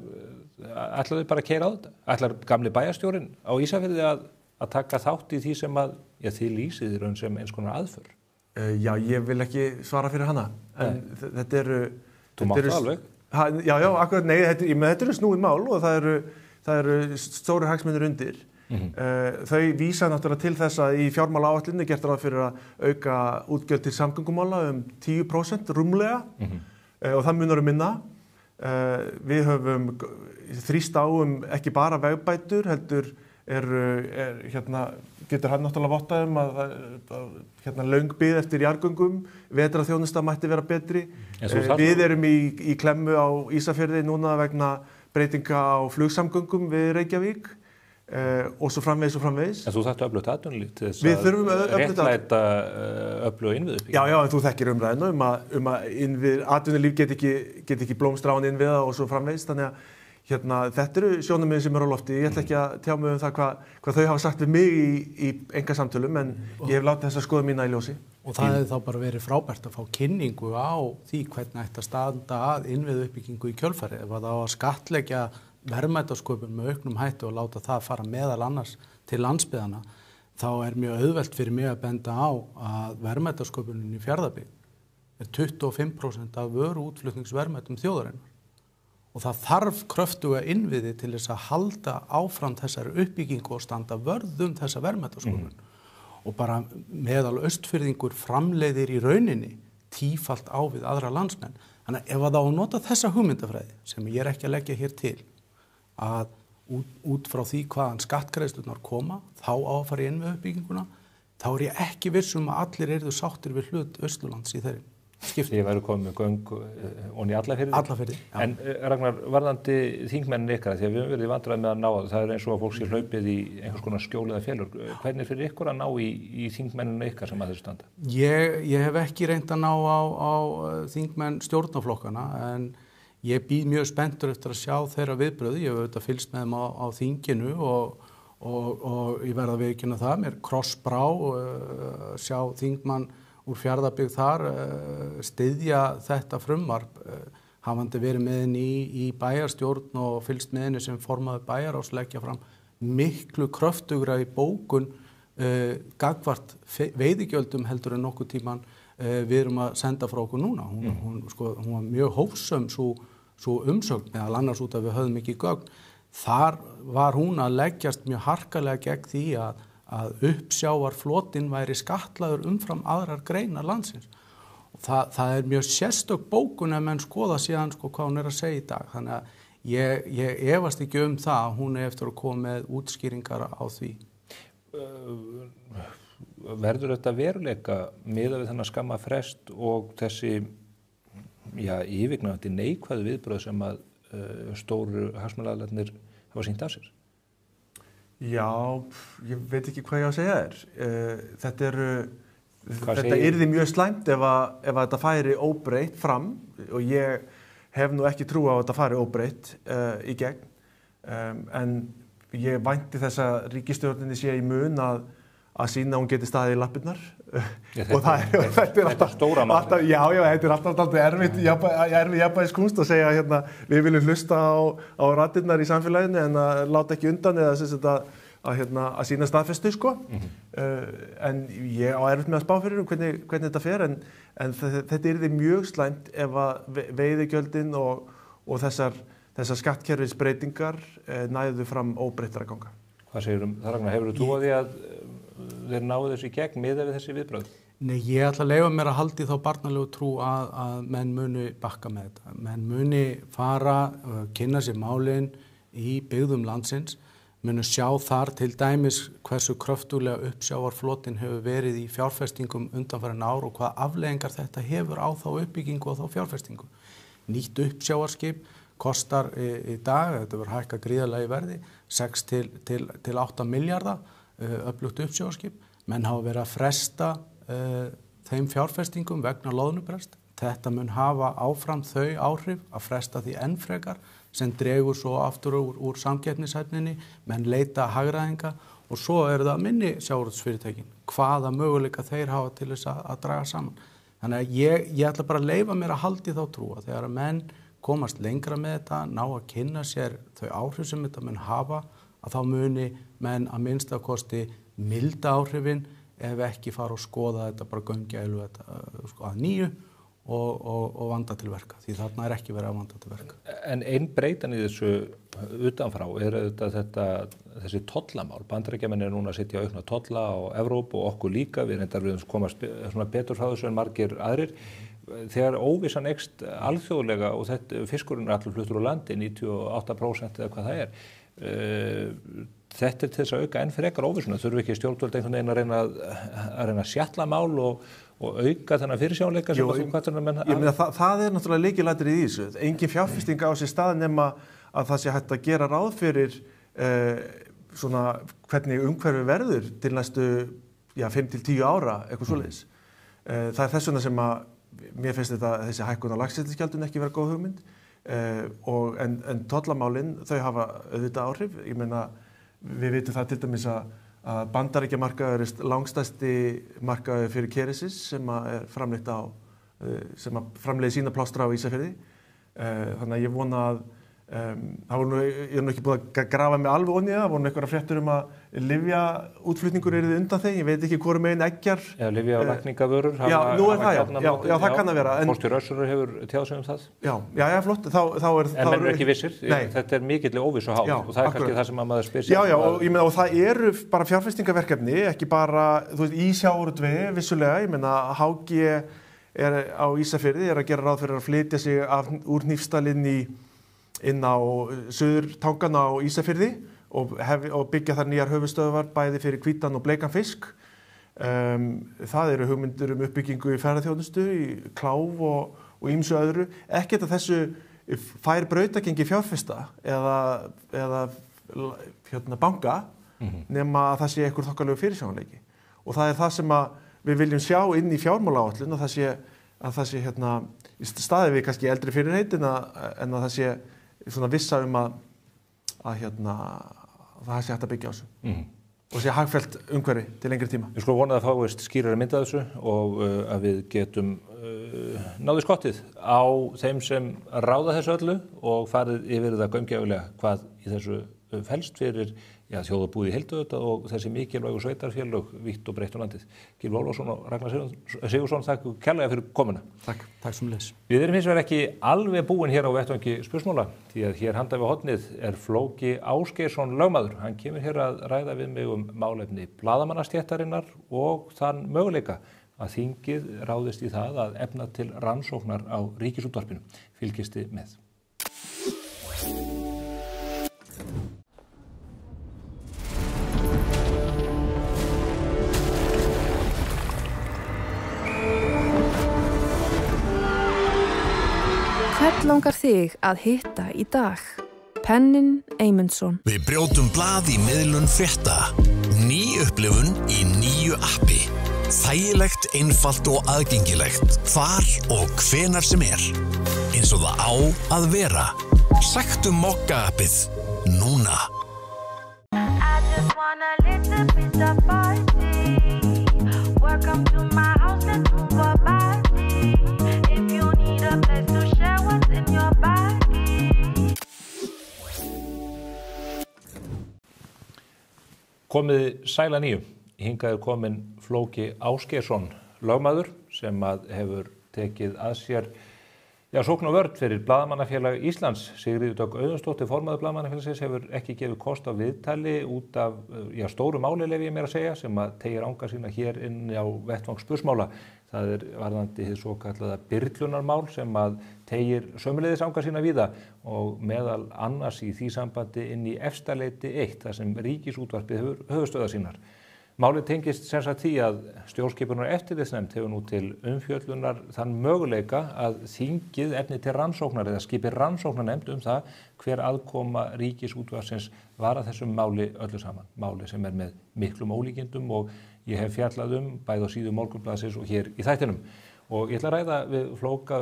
ætlaðu bara að keyra á þetta? Ætlar gamli bæjarstjórinn á Ísafirði að taka þátt í því sem að, þið lýsið í raun sem eins konar aðför? Já, ég vil ekki svara fyrir hana, en þetta eru... Þú mátt það alveg? Já, akkurat, nei, þetta eru snúið mál og það eru stóru hagsmunir undir. Þau vísa náttúrulega til þess að í fjármálaáætluninni gert ráð fyrir að auka útgjöld til samgöngumála 10% rúmlega og það munar minna. Við höfum þrýst á ekki bara vegbætur, heldur getur hann náttúrulega vottað að löng bið eftir jarðgöngum, vetrarþjónusta mætti vera betri. Við erum í klemmu á Ísafirði núna vegna breytinga á flugsamgöngum við Reykjavík og svo framvegis og framvegis. En þú þarft öflugt atvinnulíf til þess að réttlæta öfluga innviðuppbyggingu. Já, en þú þekkir umræðinu að atvinnulíf get ekki blómstra án innviða og svo framvegis, þannig að þetta eru sjónarmiðin sem eru á lofti. Ég ætla ekki að tjá mig það hvað þau hafa sagt við mig í einkasamtölum, en ég hef látið þess að skoða mína í ljósi. Og það hefði þá bara verið frábært að fá kynningu á því hvernig ætti að standa að innviðuppbyggingu í kjölfarið. Ef það á að skattleggja verðmætasköpun með auknum hætti og láta það fara meðal annars til landsbyggðanna, þá er mjög auðvelt fyrir mig að benda á að verðmætasköpunin í Fjarðabyggð 25% af vöruútflutningsverðmætum þjóðarinnar. Og það þarf kröftuga innviði til þess að halda áfram þessari uppbyggingu og standa vörð þessa verðmætasköpun. Og bara meðal austfirðingur framleiðir í rauninni tífalt á við aðra landsmenn. Þannig að ef það á að nota þessa hugmyndafræði, sem ég er ekki að leggja hér til, að út frá því hvaðan skattgreiðslurnar koma, þá á að fara í innviðuppbygginguna, þá er ég ekki viss að allir yrðu sáttir við hlut Austurlands í þeirri. Skipti. Ég væri komið með göng og í Allafirði. En Ragnar, varðandi þingmennin ykkar, því að við höfum verið í vandræði með að ná það, það er eins og að fólk sé hlaupið í einhvers konar skjól eða félur. Hvernig fyrir ykkur að ná í þingmennina ykkar sem að þessu standa? Ég hef ekki reynt að ná á þingmenn stjórnarflokkana, en ég býð mjög spenntur eftir að sjá þeirra viðbrögð. Ég hef auðvitað fylgst með þeim á þinginu og ég verð að viðurkenna það. Mér krossbrá sjá þingmann úr Fjarðabyggð þar styðja þetta frumvarp, hafandi verið með henni í bæjarstjórn og fylgst með henni sem formaður bæjarráðs leggja fram miklu kröftugra í bókun gagnvart veiðigjöldum heldur en nokkuð tíman við erum að senda frá okkur núna. Hún var mjög hófsöm svo umsögn, meðal annars út að við höfðum ekki gögn. Þar var hún að leggjast mjög harkalega gegn því að uppsjávarflotinn væri skatlaður umfram aðrar greinar landsins. Og það er mjög sérstök bókun ef menn skoða síðan hvað hún er að segja í dag. Þannig að ég efast ekki það að hún er eftir að koma með útskýringar á því. Verður þetta veruleika miðað við þennan skamma frest og þessi yfirgnæfandi neikvæðu viðbrögð sem að stóru hagsmunaaðilarnir hafa sýnt af sér? Já, ég veit ekki hvað ég á að segja þér. Þetta yrði mjög slæmt ef þetta færi óbreytt fram og ég hef nú ekki trú á að þetta færi óbreytt í gegn. En ég vænti þess að ríkisstjórninni sé í mun að sýna að hún geti staðið í lappirnar. Og þetta er alltaf stóra mál. Já, þetta er alltaf erfitt jafnvægiskunst að segja við viljum hlusta á raddirnar í samfélaginu en að láta ekki undan eða að sýna staðfestu en ég á erfitt með að spá fyrir hvernig þetta fer en þetta yrði mjög slæmt ef að veiðigjöldin og þessar skattkerfisbreytingar næðu fram óbreyttra ganga. Hvað segir það, Ragnar? Hefur þú trú á því að þeir náðu þessu í gegn miðað við þessi viðbrögð? Nei, ég ætla að leyfa mér að halda í þá barnalegu trú að menn muni bakka með þetta. Menn muni fara, kynna sér málin í byggðum landsins, muni sjá þar til dæmis hversu kröftulega uppsjávarflotin hefur verið í fjárfestingum undanfarin ár og hvaða afleiðingar þetta hefur á þá uppbyggingu og þá fjárfestingu. Nýtt uppsjávarskip kostar í dag, þetta verður hækkað gríðarlega í verði, 6 til 8 milljarða. öflugt uppsjávarskip, menn hafa verið að fresta þeim fjárfestingum vegna loðnubrest. Þetta mun hafa áfram þau áhrif að fresta því enn frekar sem dregur svo aftur úr samkeppnishæfninni, menn leita hagræðinga og svo það minni sjávarútvegsfyrirtækin, hvaða möguleika þeir hafa til þess að draga saman. Þannig að ég ætla bara að leyfa mér að halda í þá trú að þegar að menn komast lengra með þetta, ná að kynna sér þau áhrif sem þetta mun hafa, að þá muni menn að minnsta kosti milda áhrifin ef ekki fara og skoða þetta bara gaumgælu að nýju og vanda til verka, því þarna ekki verið að vanda til verka. En einn breytan í þessu utanfrá þessi tollamál. Bandaríkjamenn núna að setja aukna tolla á Evrópu og okkur líka, við reyndar við komast betur frá þessu en margir aðrir. Þegar óvissan eykst alþjóðlega og fiskurinn allur fluttur úr landi, 98% eða hvað það þetta til þess að auka enn frekar óvissuna. Þurfi ekki stjórnvöld einhvern veginn að reyna að sjatla mál og auka þennan fyrirsjáanleika sem þú kvartar menn Ég meina það náttúrulega lykilatriði í þessu. Engin fjárfesting á sér stað nema að það sé hægt að gera ráð fyrir svona hvernig umhverfi verður til næstu 5-10 ára, eitthvað svoleiðis. Það þess vegna sem að mér finnst þessi hækkun á laxeldisgjaldinu ekki vera góð hugmynd en tollamálin þau hafa auðvitað áhrif. Ég meina við vitum það til dæmis að Bandaríkjamarkaður langstærsti markaður fyrir Keresis sem framleitt sem framleiði sína plástra á Ísafirði. Þannig að ég vona að ég ekki búin að grafa mig alveg onni það, voru einhverjar fréttur að lyfjaútflutningur yrði undan þeim, ég veit ekki hvoru megin eggjar. Lyfja- og lækningavörur. Já, nú það, já, það kann að vera. Forstjóri Össurar hefur tjáð sig það. Já, flott. En menn ekki vissir, þetta mikill óvissu háð og það kannski það sem að maður spyr sig. Já, og ég meina, og það eru bara fjárfestingaverkefni, ekki bara, þú veist, í sjávarútvegi, vissulega, ég meina, HG á Ísafirði að gera ráð fyrir að flytja sig úr Hnífsdal inn á suðurtangan á Ísafirði og byggja þar nýjar höfuðstöðvar bæði fyrir hvítan og bleikan fisk. Það eru hugmyndir uppbyggingu í ferðaþjónustu, í kláf og ýmsu öðru. Ekkert að þessu fær brautagengi fjárfesta eða banka nema að það sé einhver þokkalegu fyrirsjáanleiki. Og það það sem við viljum sjá inn í fjármálaáætlun og það sé í staði við kannski eldri fyrirheit en að það sé svona vissa að það sé hægt að byggja á þessu og sé hagfellt umhverfi til lengri tíma. Ég sko vonað að fáist skýrari mynd af þessu og að við getum náði skottið á þeim sem ráða þessu öllu og farið yfir það gaumgæfilega hvað í þessu felst fyrir þjóðarbúið í heild og þessi mikilvægu sveitarfélög vítt og breitt um landið. Gylfi Ólafsson og Ragnar Sigurðsson, þakka kærlega fyrir komuna. Takk sömuleiðis. Við erum hins vegar ekki alveg búin hér á vettvangi spursmála því að hér handa við hornið Flóki Ásgeirsson lögmaður. Hann kemur hér að ræða við mig málefni blaðamannastéttarinnar og þann möguleika að þingið ráðist í það að efna til rannsóknar á Ríkisútvarpinu. Fylgist þið með. Hvern langar þig að hitta í dag? Pennin Eymundsson. Við brjótum blað í miðlun frétta. Ný upplifun í nýju appi. Þægilegt, einfalt og aðgengilegt. Hvar og hvenar sem eins og það á að vera. Sæktu Mokka appið núna. I just want a little bit of party. Welcome to my house, let's move our body. If you need a place to share what's in your body. Komið sæla nýju. Hingað komin Flóki Ásgeirsson, lögmaður sem hefur tekið að sér sókn og vörn fyrir Blaðamannafélag Íslands. Sigríður Dögg Auðunsdóttir, formaður Blaðamannafélagsins, hefur ekki gefið kost á viðtali út af stóru máli, leyfi ég mér að segja, sem teygir anga sína hér inn á vettvang spursmála. Það varðandi hið svokallaða byrlunarmál sem teygir sömuleiðis anga sína víða og meðal annars í því sambandi inn í Efstaleiti 1, þar sem Ríkisútvarpið hefur höfuðstöðvar sínar. Málið tengist sem sagt því að stjórnskipunar eftirlitsnefnd hefur nú til umfjöllunar þann möguleika að þingið efni til rannsóknar eða skipi rannsóknarnefnd það hver aðkoma Ríkisútvarpsins var að þessum máli öllu saman. Máli sem með miklum ólíkindum og ég hef fjallað bæði á síðu Morgunblaðsins og hér í þættinum. Og ég ætla að ræða við Flóka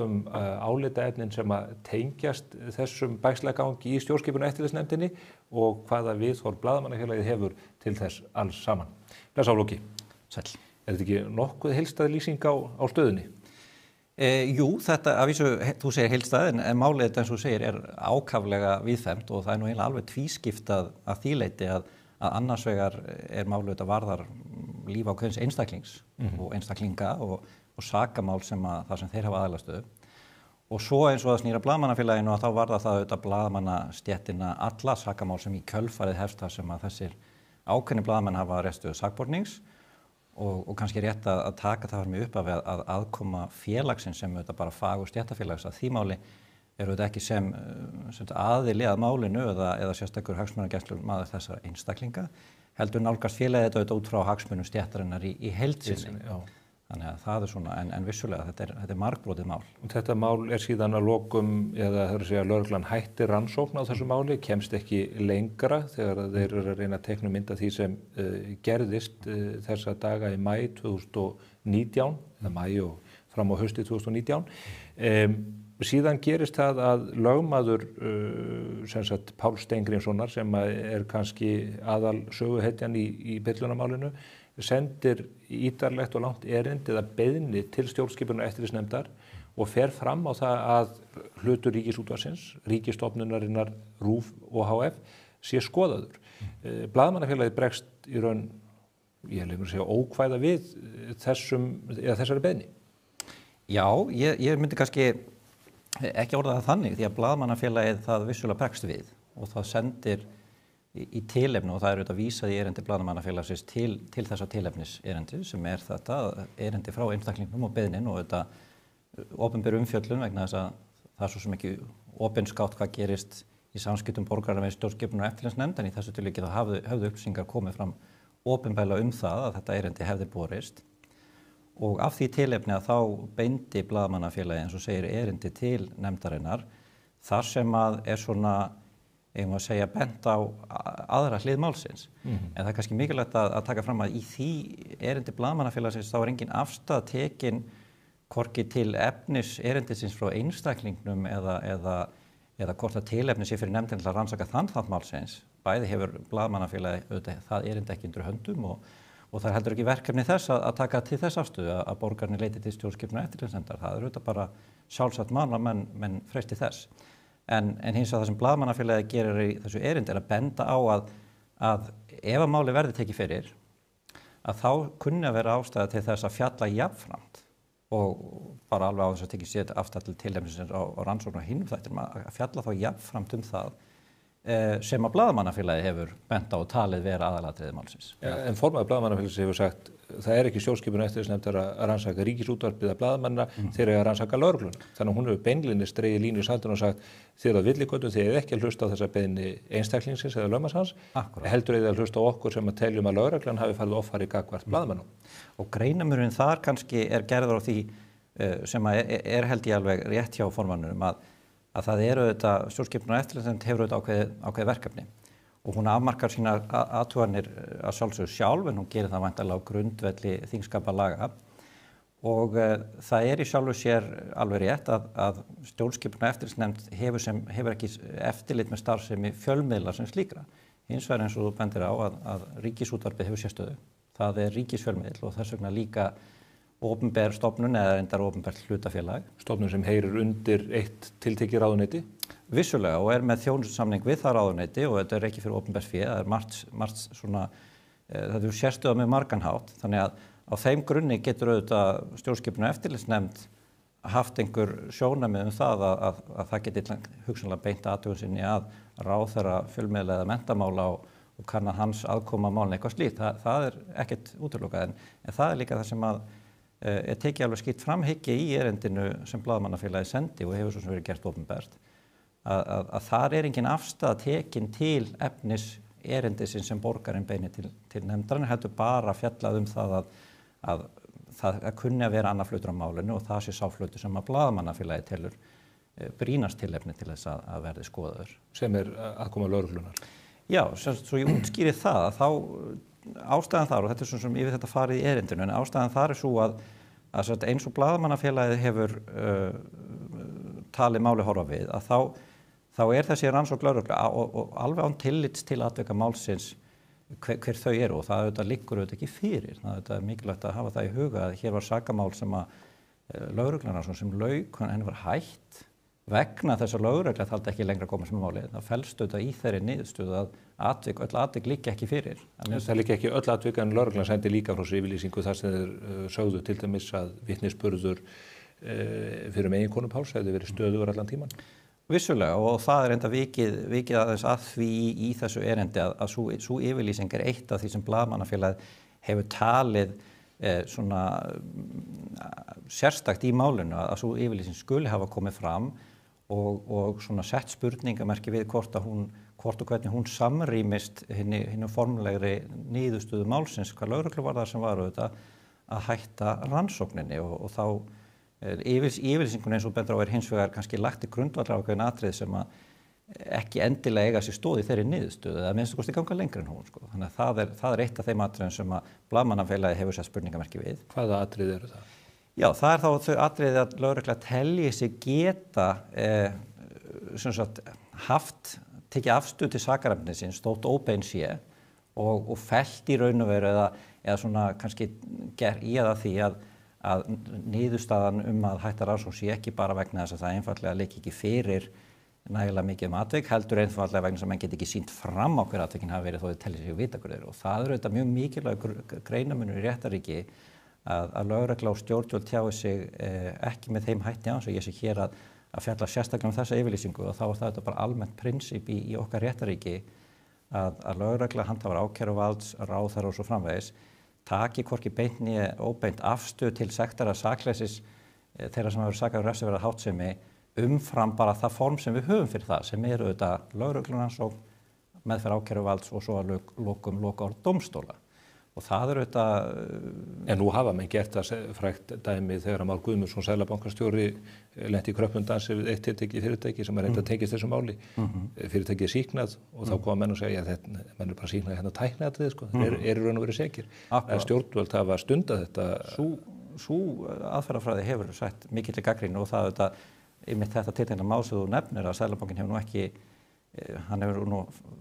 álitaefnin sem að tengjast þessum bækslegangi í stjórnskipunar eftirlitsnefndinni og hvaða viðhorf Blaðamannafélagið hefur til þess alls saman. Blessa á Flóki. Sæll. Er þetta ekki nokkuð heildstæð lýsing á stöðunni? Jú, þetta af vísu, þú segir heildstæð, en málið þetta eins og þú segir ákaflega víðfemt og það nú eiginlega alveg tvískipt að því leyti að annars vegar málið þetta varðar líf ákveðins einstaklings og einstaklinga og sakamál sem þar sem þeir hafa aðalastöðu. Og svo eins og það snýr að Blaðamannafélaginu að þá varðar það auðvitað blaðamannastéttina alla sakamál sem í kjölfarið hefst þar sem að þessir ákveðni blaðamenn hafa restuðu sakbornings og kannski rétt að taka það fram í upphafi að aðkoma félagsins sem auðvitað bara fag- og stéttarfélags að því máli auðvitað ekki sem aðili að málinu eða sérstakur hagsmunagæslumaður þessara einstaklinga, heldur nálgast félagið þetta auðvitað út frá hagsmunum stéttarinnar í heild sinni. Þannig að það svona, en vissulega þetta er margbrotið mál. Og þetta mál síðan að lokum, eða það segja lögreglan hætti rannsókn á þessu máli, kemst ekki lengra þegar þeir eru að reyna að teikna mynd af því sem gerðist þessa daga í maí 2019, eða maí og fram á hausti 2019. Síðan gerist það að lögmaður sem sagt Pál Steingrímssonar sem kannski aðal söguhetjan í Billunarmálinu sendir ítarlegt og langt erindi eða beiðni til stjórnskipunar eftirlitsnefndar og fer fram á það að hlutur Ríkisútvarpsins, ríkisstofnunarinnar RÚV og HF sé skoðaður. Blaðamannafélagið bregst í raun, ég leifur að segja, ókvæða við þessari beiðni. Já, ég myndi kannski ekki orða það þannig því að Blaðamannafélagið það vissulega bregst við og það sendir í tilefni og það auðvitað vísað í erindi Blaðamannafélagsins til þessa tilefnis erindi sem þetta erindi frá einstaklingnum og beiðnin og þetta opinber umfjöllun vegna þess að það svo sem ekki opinskátt hvað gerist í samskiptum borgarana við stjórnskipunar og eftirlitsnefnd en í þessu tilviki þá höfðu upplýsingar komið fram opinberlega það að þetta erindi hefði borist og af því tilefni að þá beindi Blaðamannafélagið eins og segir erindi til nefndarinnar þar sem að svona eigum að segja bent á aðra hlið málsins. En það er kannski mikilvægt að taka fram að í því erindi Blaðamannafélagsins þá engin afstaða tekin hvorki til efnis erindisins frá einstaklingnum eða hvort að tilefni sé fyrir nefndin til að rannsaka þann málsins. Bæði hefur Blaðamannafélagið auðvitað það erindi ekki undir höndum og það er heldur ekki verkefni þess að taka til þess afstöðu að borgarnir leiti til stjórnskipunar eftirlitsnefndar. Það er auðvitað bara sjálfsagt mál að menn freysti þess. En hins vegar það sem Blaðamannafélagið gerir í þessu erindi að benda á að ef að máli verði tekið fyrir að þá kunni að vera ástæða til þess að fjalla jafnframt og bara alveg á þess að tekið sér afstæð til tilefnisins á rannsóknar hinum þættinum að fjalla þá jafnframt það sem að Blaðamannafélagið hefur bent á og talið vera aðalatriði málsins. En formaður Blaðamannafélagsins hefur sagt það er ekki stjórnskipunar eftirlitsnefndar að rannsaka Ríkisútvarpið eða blaðamanna þeir eiga að rannsaka lögregluna. Þannig að hún hefur beinlínis dregið línu í sandinn og sagt þið eru á villigötum, þið eigið ekki að hlusta á þessa beiðni einstaklingsins eða lögmanns hans, heldur eigið að hlusta á okkur sem að teljum að lögreglan hafi farið offari gagnvart blaðamannum. Og greinamurinn þar kannski gerður á því sem held ég alveg rétt hjá formanninum að það eru auðvitað stjórnskipunar eftirlitsnefnd hefur auðvitað ákveðið verkefni og hún afmarkar sínar athuganir að sjálfsögðu sjálf en hún gerir það væntanlega á grundvelli þingskapalaga og það í sjálfu sér alveg rétt að stjórnskipunar eftirlitsnefnd hefur ekki eftirlit með starfsemi fjölmiðla sem slíkra. Hins vegar eins og þú bendir á að Ríkisútvarpið hefur sérstöðu. Það er ríkisfjölmiðl og þess vegna líka opinber stofnun eða reyndar opinbert hlutafélag. Stofnun sem heyrir undir eitt tiltekið ráðuneyti? Vissulega og með þjónustusamning við það ráðuneyti og þetta er ekki fyrir opinbert fé, það er margt svona, þetta er sérstöða með margan hátt, þannig að á þeim grunni getur auðvitað stjórnskipunar eftirlitsnefnd haft einhver sjónarmið það að það geti hugsanlega beint athugun sinni að ráðherra fjölmiðla eða menntamála og kanna hans aðkoma málin eitthvað slíkt. Það er ekkert útilokað en það er líka það sem er tekið alveg skýrt framhyggja í erindinu sem Blaðamannafélagið sendi og hefur svo sem verið gert opinbert að þar er engin afstaða tekin til efnis erindisins sem borgarinn beinir til nefndarinn, heldur bara fjallað það að það kunni að vera annar flötur á málinu og það sé sá flötur sem að blaðamannafélagið telur brýnast tilefni til þess að verði skoðaður. Sem aðkoma lögreglunar? Já, svo ég útskýri það að þá ástæðan þar, og þetta er sem yfir þetta farið í erindinu, en ástæðan þar svo að eins og blaðamannafélagið hefur talið máli horfa við, að þá þessi rannsókn lögreglu og alveg án tillits til atvika málsins hver þau eru og það auðvitað liggur auðvitað ekki fyrir. Það er mikilvægt að hafa það í huga að hér var sakamál sem að lögreglunar sem lauk, henni var hætt vegna þess að lögregla þaldi ekki lengra að koma sem máli. Það felst auðvitað í þeirri niðurstöðu að öll atvik liggja ekki fyrir. Það liggja ekki öll atvik en lögreglan sendi líka frá sér yfirlýsingu þar sem þeir sögðu til dæmis að vitnisburður fyrir eiginkonu Páls hefði verið stöðugur allan tíman. Vissulega og það er enda vikið aðeins að því í þessu erindi að sú yfirlýsing er eitt af því sem blaðamannafélagið hefur talið svona sérstakt í málinu að sú yfirlýsing skuli hafa komið fram og svona sett spurningamerki við hvort og hvernig hún samrýmist hinni formulegri niðurstöðu málsins hvað lögreglu var það sem var auðvitað að hætta rannsókninni og þá yfirlýsingun eins og bendur á hins vegar kannski lagt til grundvallar ákveðin atrið sem að ekki endilega eiga sér stóð í þeirri niðurstöðu eða minnst kosti ganga lengra en hún sko. Þannig að það er eitt af þeim atriðum sem að blaðamannafélagið hefur sett spurningamerki við. Hvaða atrið eru það? Já, það er þá þau atriðið að lögregla telji sig geta tekið afstöðu til sakarefnisins þótt óbein sé og fellt í raun og veru eða svona kannski í að því að niðurstaðan að hætta rannsókn sé ekki bara vegna þess að það einfaldlega leiki ekki fyrir nægilega mikið atvik, heldur einfaldlega vegna sem menn get ekki sýnt fram á hver atvikin hafa verið þó þau telli sig vita hver og það er auðvitað mjög mikilvæg greinamunur í réttaríki að lögregla og stjórnvöld tjái sig ekki með þeim hætti eins og ég sé hér að fjalla sérstaklega þessa yfirlýsingu og þá er það bara almennt prinsip í okkar réttaríki að lögregla handhafar ákæruvalds, ráðherra og svo framvegis taki hvorki beint né óbeint afstöðu til sektara sakleysis þeirra sem hafa verið sakaður refsiverða háttsemi umfram bara það form sem við höfum fyrir það sem eru auðvitað lögreglurannsókn, meðferð ákæruvalds og svo að lokaorð dómstóla. Og það eru auðvitað... En nú hafa menn gert það frægt dæmi þegar Már Guðmundsson seðlabankastjóri lenti í kröppundansi við eitt tiltekið fyrirtæki sem reynda að tengist þessu máli. Fyrirtækið er sýknað og þá koma menn og segja að menn er bara sýknað hérna tækniatriði sko. Þeir eru raun og verið sekir. En stjórnvöld hafa stundað þetta. Sú aðferðafræði hefur sætt mikilli gagnrýni og það auðvitað einmitt þetta tiltekna mál sem þú nefnir að Seðlabankinn hefur nú ekki hann hefur nú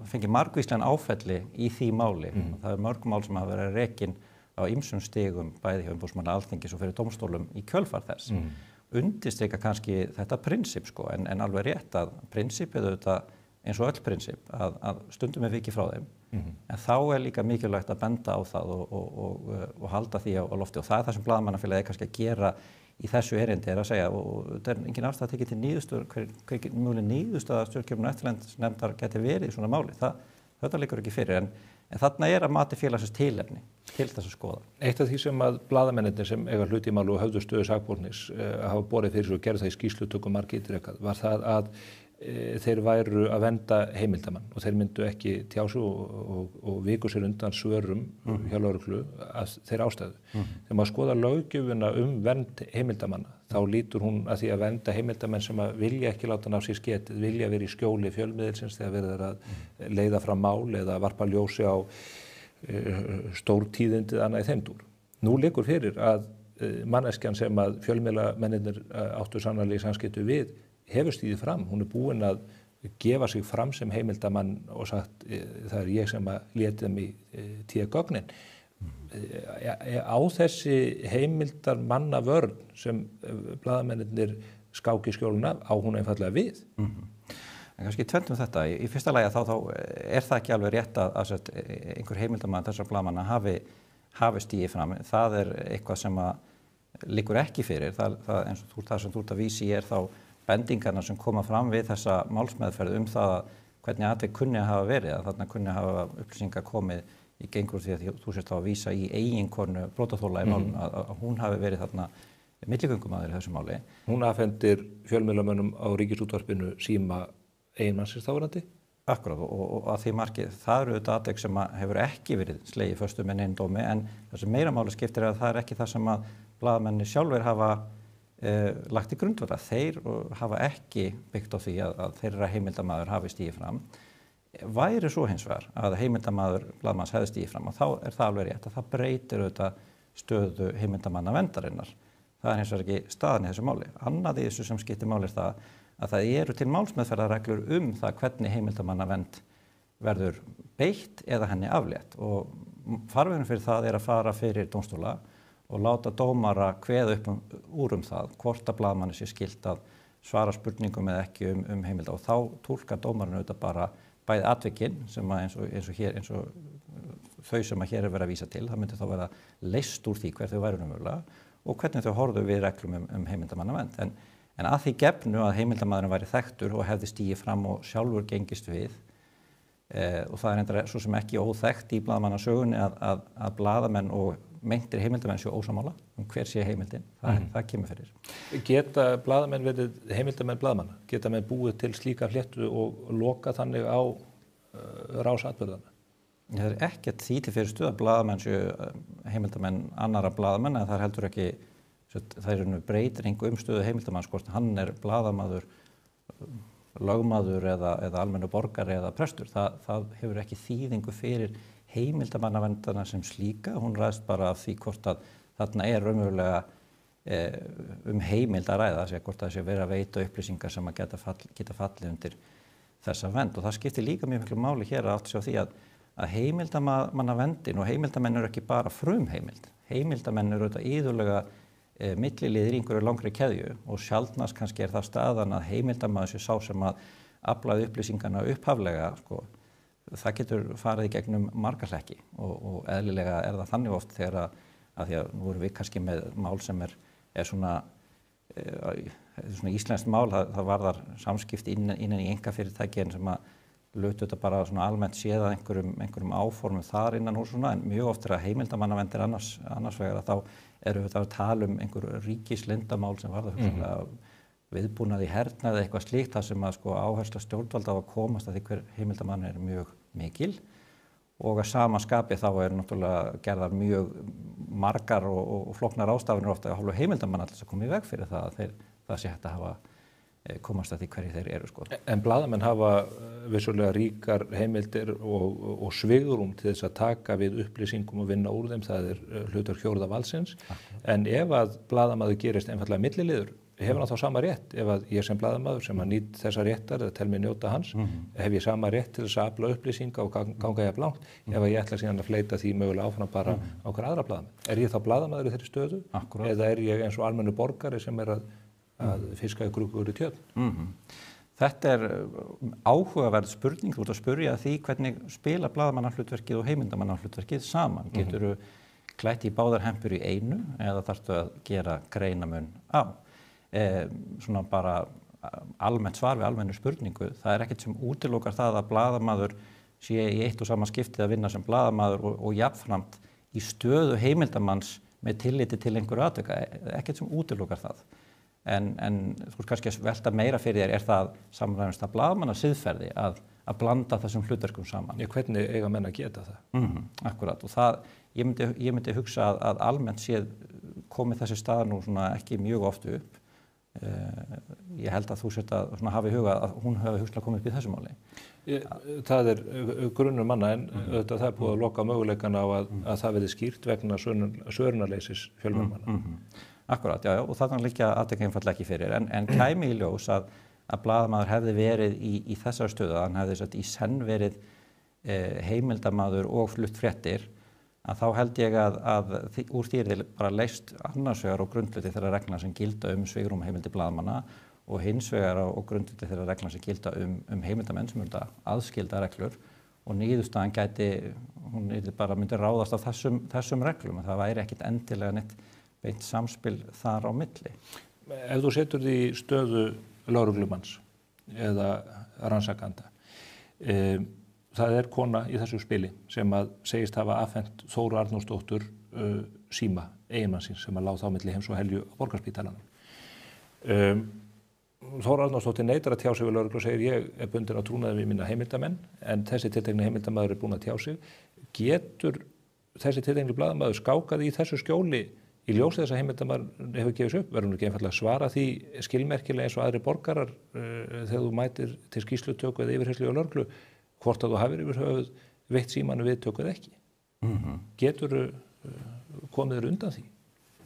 fengið margvíslegan áfelli í því máli og það er mörg mál sem hafa verið rekin á ýmsum stigum bæði hjá umboðsmanni Alþingis og fyrir dómstólum í kjölfar þess. Undirstrika kannski þetta prinsip sko en alveg rétt að prinsipið auðvitað eins og öll prinsip að stundum er vikið frá þeim en þá er líka mikilvægt að benda á það og halda því á lofti og það er það sem blaðamannafélagið kannski að gera í þessu erindi að segja og þetta er engin afstæða tekið til niðurstöðu hver mjöguleg niðurstöða stjórnskipunar og eftirlitsnefndar geti verið í svona máli þetta liggur ekki fyrir en þarna er að mati félagsins tilefni til þess að skoða. Eitt af því sem að blaðamennirnir sem eiga hluti í máli og höfðu stöðu sakbornings hafa borið fyrir sig og gerði það í skýrslutökum margir ítrekað var það að þeir væru að vernda heimildamann og þeir myndu ekki tjásu og viku sér undan svörum hjá lögreglu að þeir ástæðu. Þegar maður skoðar löggjöfina vernd heimildamanna þá lítur hún að því að vernda heimildamenn sem að vilja ekki láta ná sér sketið, vilja verið í skjóli fjölmiðilsins þegar verið að leiða fram mál eða varpa ljósi á stórtíðindið annað í þeim dúr. Nú liggur fyrir að manneskjan sem að fjölmiðlamennirnir áttu sannarlega í samskiptum við hefur stíðið fram, hún er búin að gefa sig fram sem heimildamann og sagt það er ég sem að léti þeim í gögnin. Á þessi heimildarmanna vörn sem blaðamennirnir skáki skjóluna á hún einfallega við. En kannski tvendum þetta. Í fyrsta lagi þá er það ekki alveg rétt að einhver heimildarmann þessar blaðamanna hafi stíðið fram. Það er eitthvað sem að liggur ekki fyrir. Það eins og það sem þú ert að vísi er þá bendingarna sem koma fram við þessa málsmeðferð það hvernig atvik kunni að hafa verið að þarna kunni að hafa upplýsingar komið í gengur því að þú sést þá að vísa í eiginkonu brotaþola í málun að hún hafi verið þarna milligöngumaður í þessu máli. Hún afhendir fjölmiðlamönnum á Ríkisútvarpinu síma eiginmannsins þáverandi? Akkurat og að því markið, það eru auðvitað atvik sem hefur ekki verið slegið föstu með neinn dómi en það sem meira máli skiptir að það ekki það sem að blaðamenni sjálfur hafa lagt í grundvalla. Þeir hafa ekki byggt á því að þeirra heimildamaður hafi stigið fram. Væri svo hins vegar að heimildamaður blaðmanns hefði stigið fram og þá það alveg rétt að það breytir auðvitað stöðu heimildamanna verndarinnar. Það hins vegar ekki staðan í þessu máli. Annað í þessu sem skiptir máli það að það eru til málsmeðferðarreglur það hvernig heimildamannavernd verður beitt eða henni aflétt og farvegurinn fyrir það að fara fyrir dómstóla og láta dómara kveða upp úr það hvort að blaðmanni sé skylt að svara spurningum eða ekki heimilda og þá túlkar dómarinn auðvitað bara bæði atvikin sem eins og þau sem hér verið að vísa til, það myndi þá vera leyst úr því hver þau væru raunverulega og hvernig þau horfðu við reglum heimildamannavernd. En að því gefnu að heimildamaðurinn væri þekktur og hefði stigið fram og sjálfur gengist við og það reyndar svo sem ekki óþekkt í blaðamannasögunni að blaðamenn og meintir heimildamenn séu ósammála hver sé heimildin, það kemur fyrir. Geta blaðamenn verið heimildamenn blaðamanna? Geta menn búið til slíka fléttu og loka þannig á rás atburðanna? Það ekkert því til fyrir stuð að blaðamenn séu heimildamenn annarra blaðamenn en það heldur ekki það breytir engu stöðu heimildamanns hvort hann blaðamaður, lögmaður eða almennur borgari eða prestur. Það hefur ekki þýðingu fyrir heimildamannaverndina sem slíka. Hún ræðst bara af því hvort að þarna raunverulega heimild að ræða, hvort það sé verið að veita upplýsingar sem að geta fallið undir þessa vernd. Og það skiptir líka mjög miklu máli hér að átta sig á því að heimildamannaverndin og heimildamenn eru ekki bara frumheimild. Heimildamenn eru auðvitað iðulega milliliðir í einhverju langri keðju og sjaldnast kannski það staðan að heimildamaður sé sá sem að aflaði upplýsingarna upphaflega, það getur farið í gegnum marga hlekki og eðlilega það þannig oft þegar að því að nú erum við kannski með mál sem svona íslenskt mál, það varðar samskipti innan í einkafyrirtæki en sem að lutu þetta bara svona almennt séð að einhverjum áformum þar innan úr svona en mjög oft að heimildamannavernd annars vegar að þá erum við að tala einhver ríkisleyndamál sem varða viðbúnað í hernaði eða eitthvað slíkt þar sem að áhersla stjórnvalda á að komast að því hver heimildamann mjög mikil og að sama skapi þá náttúrulega gerðar mjög margar og flóknar ástafanir ofta að hálfu heimildamann alltaf að koma í veg fyrir það að það sé hægt að hafa komast að því hverju þeir eru. En blaðamenn hafa vissulega ríkar heimildir og svigrum til þess að taka við upplýsingum og vinna úr þeim, það hlutverk fjórða valdsins. En ef að blaðamaður gerist einfallega milliliður, hefur hann þá sama rétt? Ef að ég sem blaðamaður sem að nýt þessa réttar eða tel mig njóta hans, hef ég sama rétt til þess að afla upplýsinga og ganga jafn langt ef að ég ætla síðan að fleita því mögulega áfram bara á hver aðra blaðamenn? Er ég þá blaðamaður í þeirri stöðu? Eða er ég eins og almennu borgari sem að fiska í grúkur í tjörn? Þetta áhugaverð spurning, þú ert að spyrja því hvernig spila blaðamannahlutverkið og heimildamannahlutverkið saman. Geturðu klætt í báðar hempur í einu eða þarftu að gera greinamun á? Svona bara almennt svar við almennu spurningu. Það ekkert sem útilokar það að blaðamaður sé í eitt og sama skiptið að vinna sem blaðamaður og jafnframt í stöðu heimildamanns með tilliti til einhverju atvika. Ekkert sem útilokar það. En þú kannski að velta meira fyrir þér það samræmist að blaðamanna siðferði að blanda þessum hlutverkum saman. Hvernig eiga menn að geta það? Akkurat og það, ég myndi hugsa að almennt séð komi þessi stað nú svona ekki mjög oft upp. Ég held að þú sért að hafa í huga að hún hafi hugsanlega komið upp í þessu máli. Það grunnur manna en það búið að loka möguleikana á að það verði skýrt vegna svörunarleysis fjölmiðlamanna. Akkurat, já, og þarna liggja atvik einfaldlega ekki fyrir, en kæmi í ljós að blaðamaður hefði verið í þessari stöðu, að hann hefði í senn verið heimildamaður og flutt fréttir, að þá held ég að úr því bara leyst annars vegar og grundvöldi þeirra reglna sem gilda svigrúm heimildi blaðamanna og hins vegar og grundvöldi þeirra reglna sem gilda heimildamenn sem eru aðskilda reglur og niðurstaðan myndi ráðast af þessum reglum, að það væri ekkit endilega neitt beint samspil þar á milli. Ef þú setur því stöðu lögreglumanns eða rannsakanda, það kona í þessu spili sem að segist hafa afhent Þóru Arnórsdóttur síma eiginmannsins sem að lá þá milli heims og helju á Borgarspítalanum. Þóra Arnórsdóttir neitar að tjá sig við lögreglu og segir ég er bundin á trúnaði við mína heimildamenn en þessi tiltekni heimildamaður er búinn að tjá sig. Getur þessi tiltekni blaðamaður skákað í þessu skjóli í ljósi þess að heimildamaður hefur gefið sig upp? Verður nú ekki einfaldlega að svara því skilmerkilega eins og aðri borgarar þegar þú mætir til skýrslutöku eða yfirheyrslu á lögreglu hvort að þú hafir yfir höfuð veitt símanu viðtöku eða ekki? Getur komið þér undan því?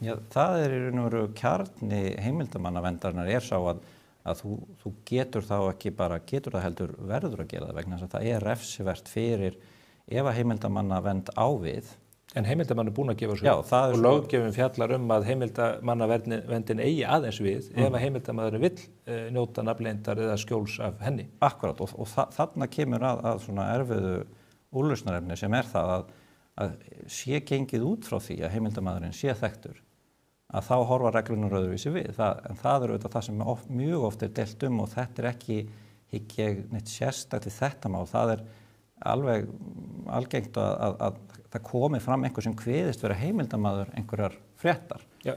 Já, það í raun og veru kjarni heimildamannaverndar sá að þú getur þá ekki bara, getur það heldur verður að gera það vegna þess að það refsivert fyrir ef að heimildamannavernd á við. En heimildamann búinn að gefa svo og löggjöfin fjallar að heimildamannaverndin eigi aðeins við ef að heimildamadurinn vill njóta nafnleyndar eða skjóls af henni. Akkurat og þarna kemur að svona erfiðu úrlausnarefni sem það að sé gengið út frá því að heimildamadurinn sé þekktur að þá horfa reglunar öðruvísi við. En það auðvitað það sem mjög oft deilt og þetta ekki hygg ég neitt sérstakt við þetta mál. Það alveg algengt að það komi fram einhver sem kveðist vera heimildamaður einhverjar fréttar. Já,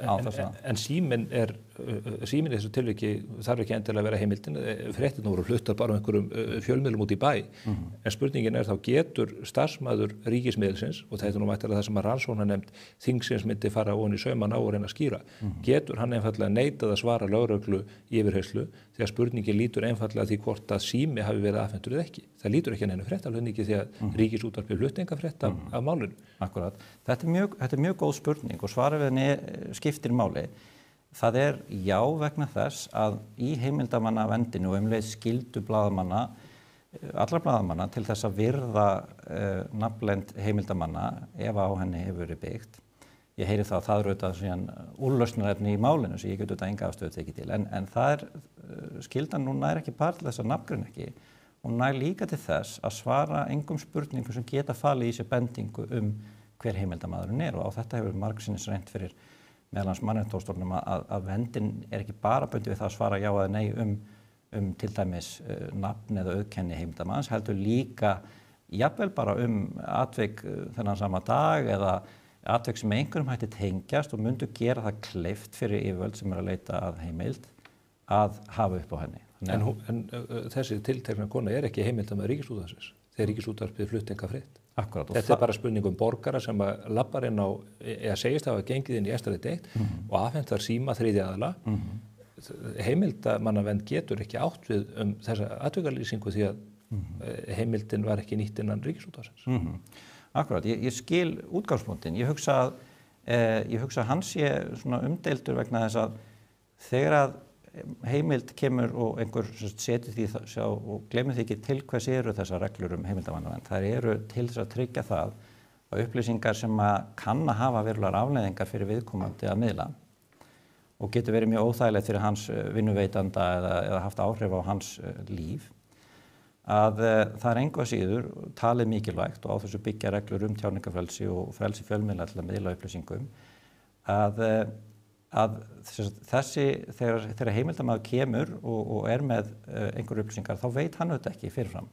en síminn í þessu tilviki þarf ekki endilega að vera heimildin. Fréttirnar voru fluttar bara einhverjum fjölmiðlum út í bæ. En spurningin þá getur starfsmaður ríkismiðilsins, og þetta nú væntanlega það sem að rannsóknarnefnd þingsins myndi fara ofan í saumana á og reyna að skýra, getur hann einfaldlega neitað að svara lögreglu í yfirheyrslu því að spurningin lítur einfaldlega því hvort að sími hafi verið afhentur eða ekki. Það lítur ekki að neinu fréttaflutningi því að Ríkisútvarpið flutti enga frétt af málinu. Akkurat. Þetta er mjög góð spurning og svarið við henni skiptir máli. Það já vegna þess að í heimildamannaverndinu og leið skyldu allra blaðamanna til þess að virða nafnleynd heimildamanna ef á henni hefur verið byggt. Ég heyri það að það auðvitað síðan úrlausnarefni í málinu sem ég get auðvitað enga afstöðu tekið til. En það skyldan nú nær ekki bara til þess að nafngreina ekki. Hún nær líka til þess að svara engum spurningum sem geta falið í sér bendingu hver heimildamaðurinn og á þetta hefur margsinnis reynt fyrir meðal annars Mannréttindadómstólnum að verndin ekki bara bundið við það að svara já eða nei til dæmis nafn eða auðkenni heimildamanns, heldur líka jafnvel bara atvik þennan sama dag eða atvik sem einhverjum hætti tengjast og myndu gera það kleift fyrir yfirvöld sem að leita að heimild að hafa upp á henni. En þessi tiltekna kona ekki heimildamaður Ríkisútvarpsins þegar Ríkisútvarpið flutti enga frétt. Akkurat. Þetta bara spurning borgara sem að labbar inn á, eða segist að hafa gengið inn í Estarétt 1 og afhent þar síma þriðja aðila. Heimildamannavernd getur ekki átt við þessa atvikalýsingu því að heimildin var ekki nýtt innan Ríkisútvarpsins. Akkurat, ég skil útgangspunktinn. Ég hugsa að hann sé svona umdeildur vegna þess að þegar að heimild kemur og einhver setur því og glemir því ekki til hvers eru þessar reglur heimildamannavernd. Það eru til þess að tryggja það að upplýsingar sem kann að hafa verulegar afleiðingar fyrir viðkomandi að miðla og getur verið mjög óþægilegt fyrir hans vinnuveitanda eða haft áhrif á hans líf, að það engu að síður talið mikilvægt og á þessu byggja reglur tjáningarfrelsi og frelsi fjölmiðla til að miðla upplýsingum, að þegar heimildamaður kemur og með einhver upplýsingar þá veit hann auðvitað ekki fyrirfram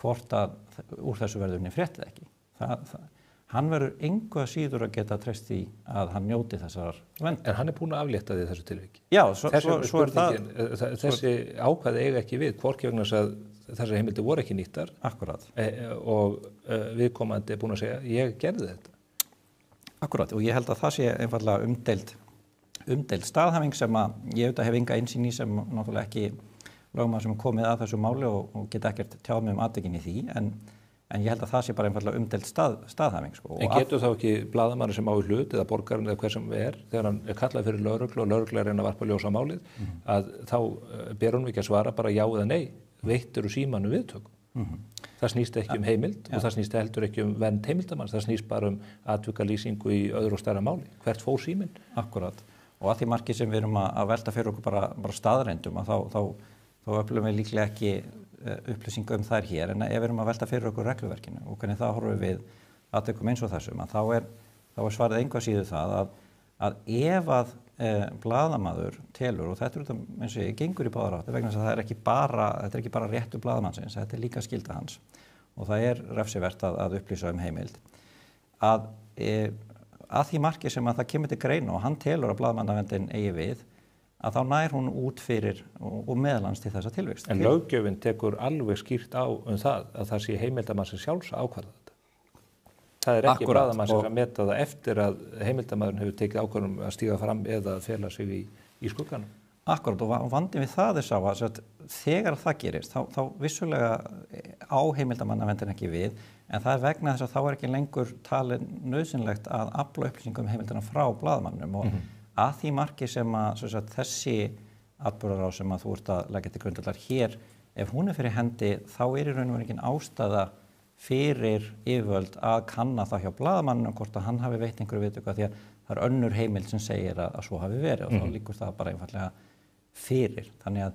hvort að úr þessu verður fréttið ekki. Hann verður engu að síður að geta treyst því að hann njóti þessar vernd. En hann búinn að aflétta því þessu tilviki. Já, svo það. Þessi ákvæði eiga ekki við, hvorki vegna þess að þessar heimildir voru ekki nýttar. Akkurat. Og viðkomandi búinn að segja, ég gerði þetta. Akkurat, og ég held að það sé einfallega umdeild staðhæfing sem að ég auðvitað hef enga innsýn í sem náttúrulega ekki lögmaður sem komið að þessu máli og geta ekkert tjáð mig atvikin í því, en ég held að það sé bara einfallega umdeild staðhæfing. En getur þá ekki blaðamaður sem á í hlut eða borgarinn eða hver sem þegar hann kallað fyrir lögreglu og lögregla reyna að varpa ljós á málið, að þá ber hann ekki að svara bara já eða nei, veittur úr símanu viðtöku. Það snýst ekki heimild og það snýst heldur ekki vernd heimildamanns, það snýst bara atvikalýsingu í öðru og stærra máli. Hvert fór síminn? Akkurat. Og að því marki sem við erum að velta fyrir okkur bara staðreyndum, þá öflum við líklega ekki upplýsingu þær hér, en ef við erum að velta fyrir okkur regluverkinu og hvernig það horfum við atvikum eins og þessum, þá er svarið engu að síður það að ef að blaðamaður telur, og þetta eins og ég gengur í báðar átt, vegna þess að þetta er ekki bara réttur blaðamannsins, þetta er líka skylda hans og það er refsivert að upplýsa heimild, að því marki sem að það kemur til greina og hann telur að blaðamannaverndin eigi við, að þá nær hún út fyrir og meðalans til þessa tilvist. En löggjöfin tekur alveg skýrt á það að það sé heimildarmannsins sjálfs að ákvarða þetta. Það er ekki blaðamannsins að meta það eftir að heimildarmaðurinn hefur tekið ákvörðun að stíga fram eða að fela sig í skugganum. Akkurat, og vandinn við það sá að þegar það gerist, þá vissulega á heimildarmannaverndin ekki við, en það er vegna þess að þá er ekki lengur talið nauðsynlegt að afla upplýsingum heimildarna frá blaðamannum og að því marki sem að þessi atburðarás sem að þú ert að leggja til grundvallar hér, ef hún er fyrir hendi, þá er í raun og veru engin ástæða fyrir yfirvöld að kanna það hjá blaðamannum hvort að hann hafi veitt einhverju viðtöku því að það er önnur heimild sem segir að svo hafi verið og þá líkur það bara einfallega fyrir. Þannig að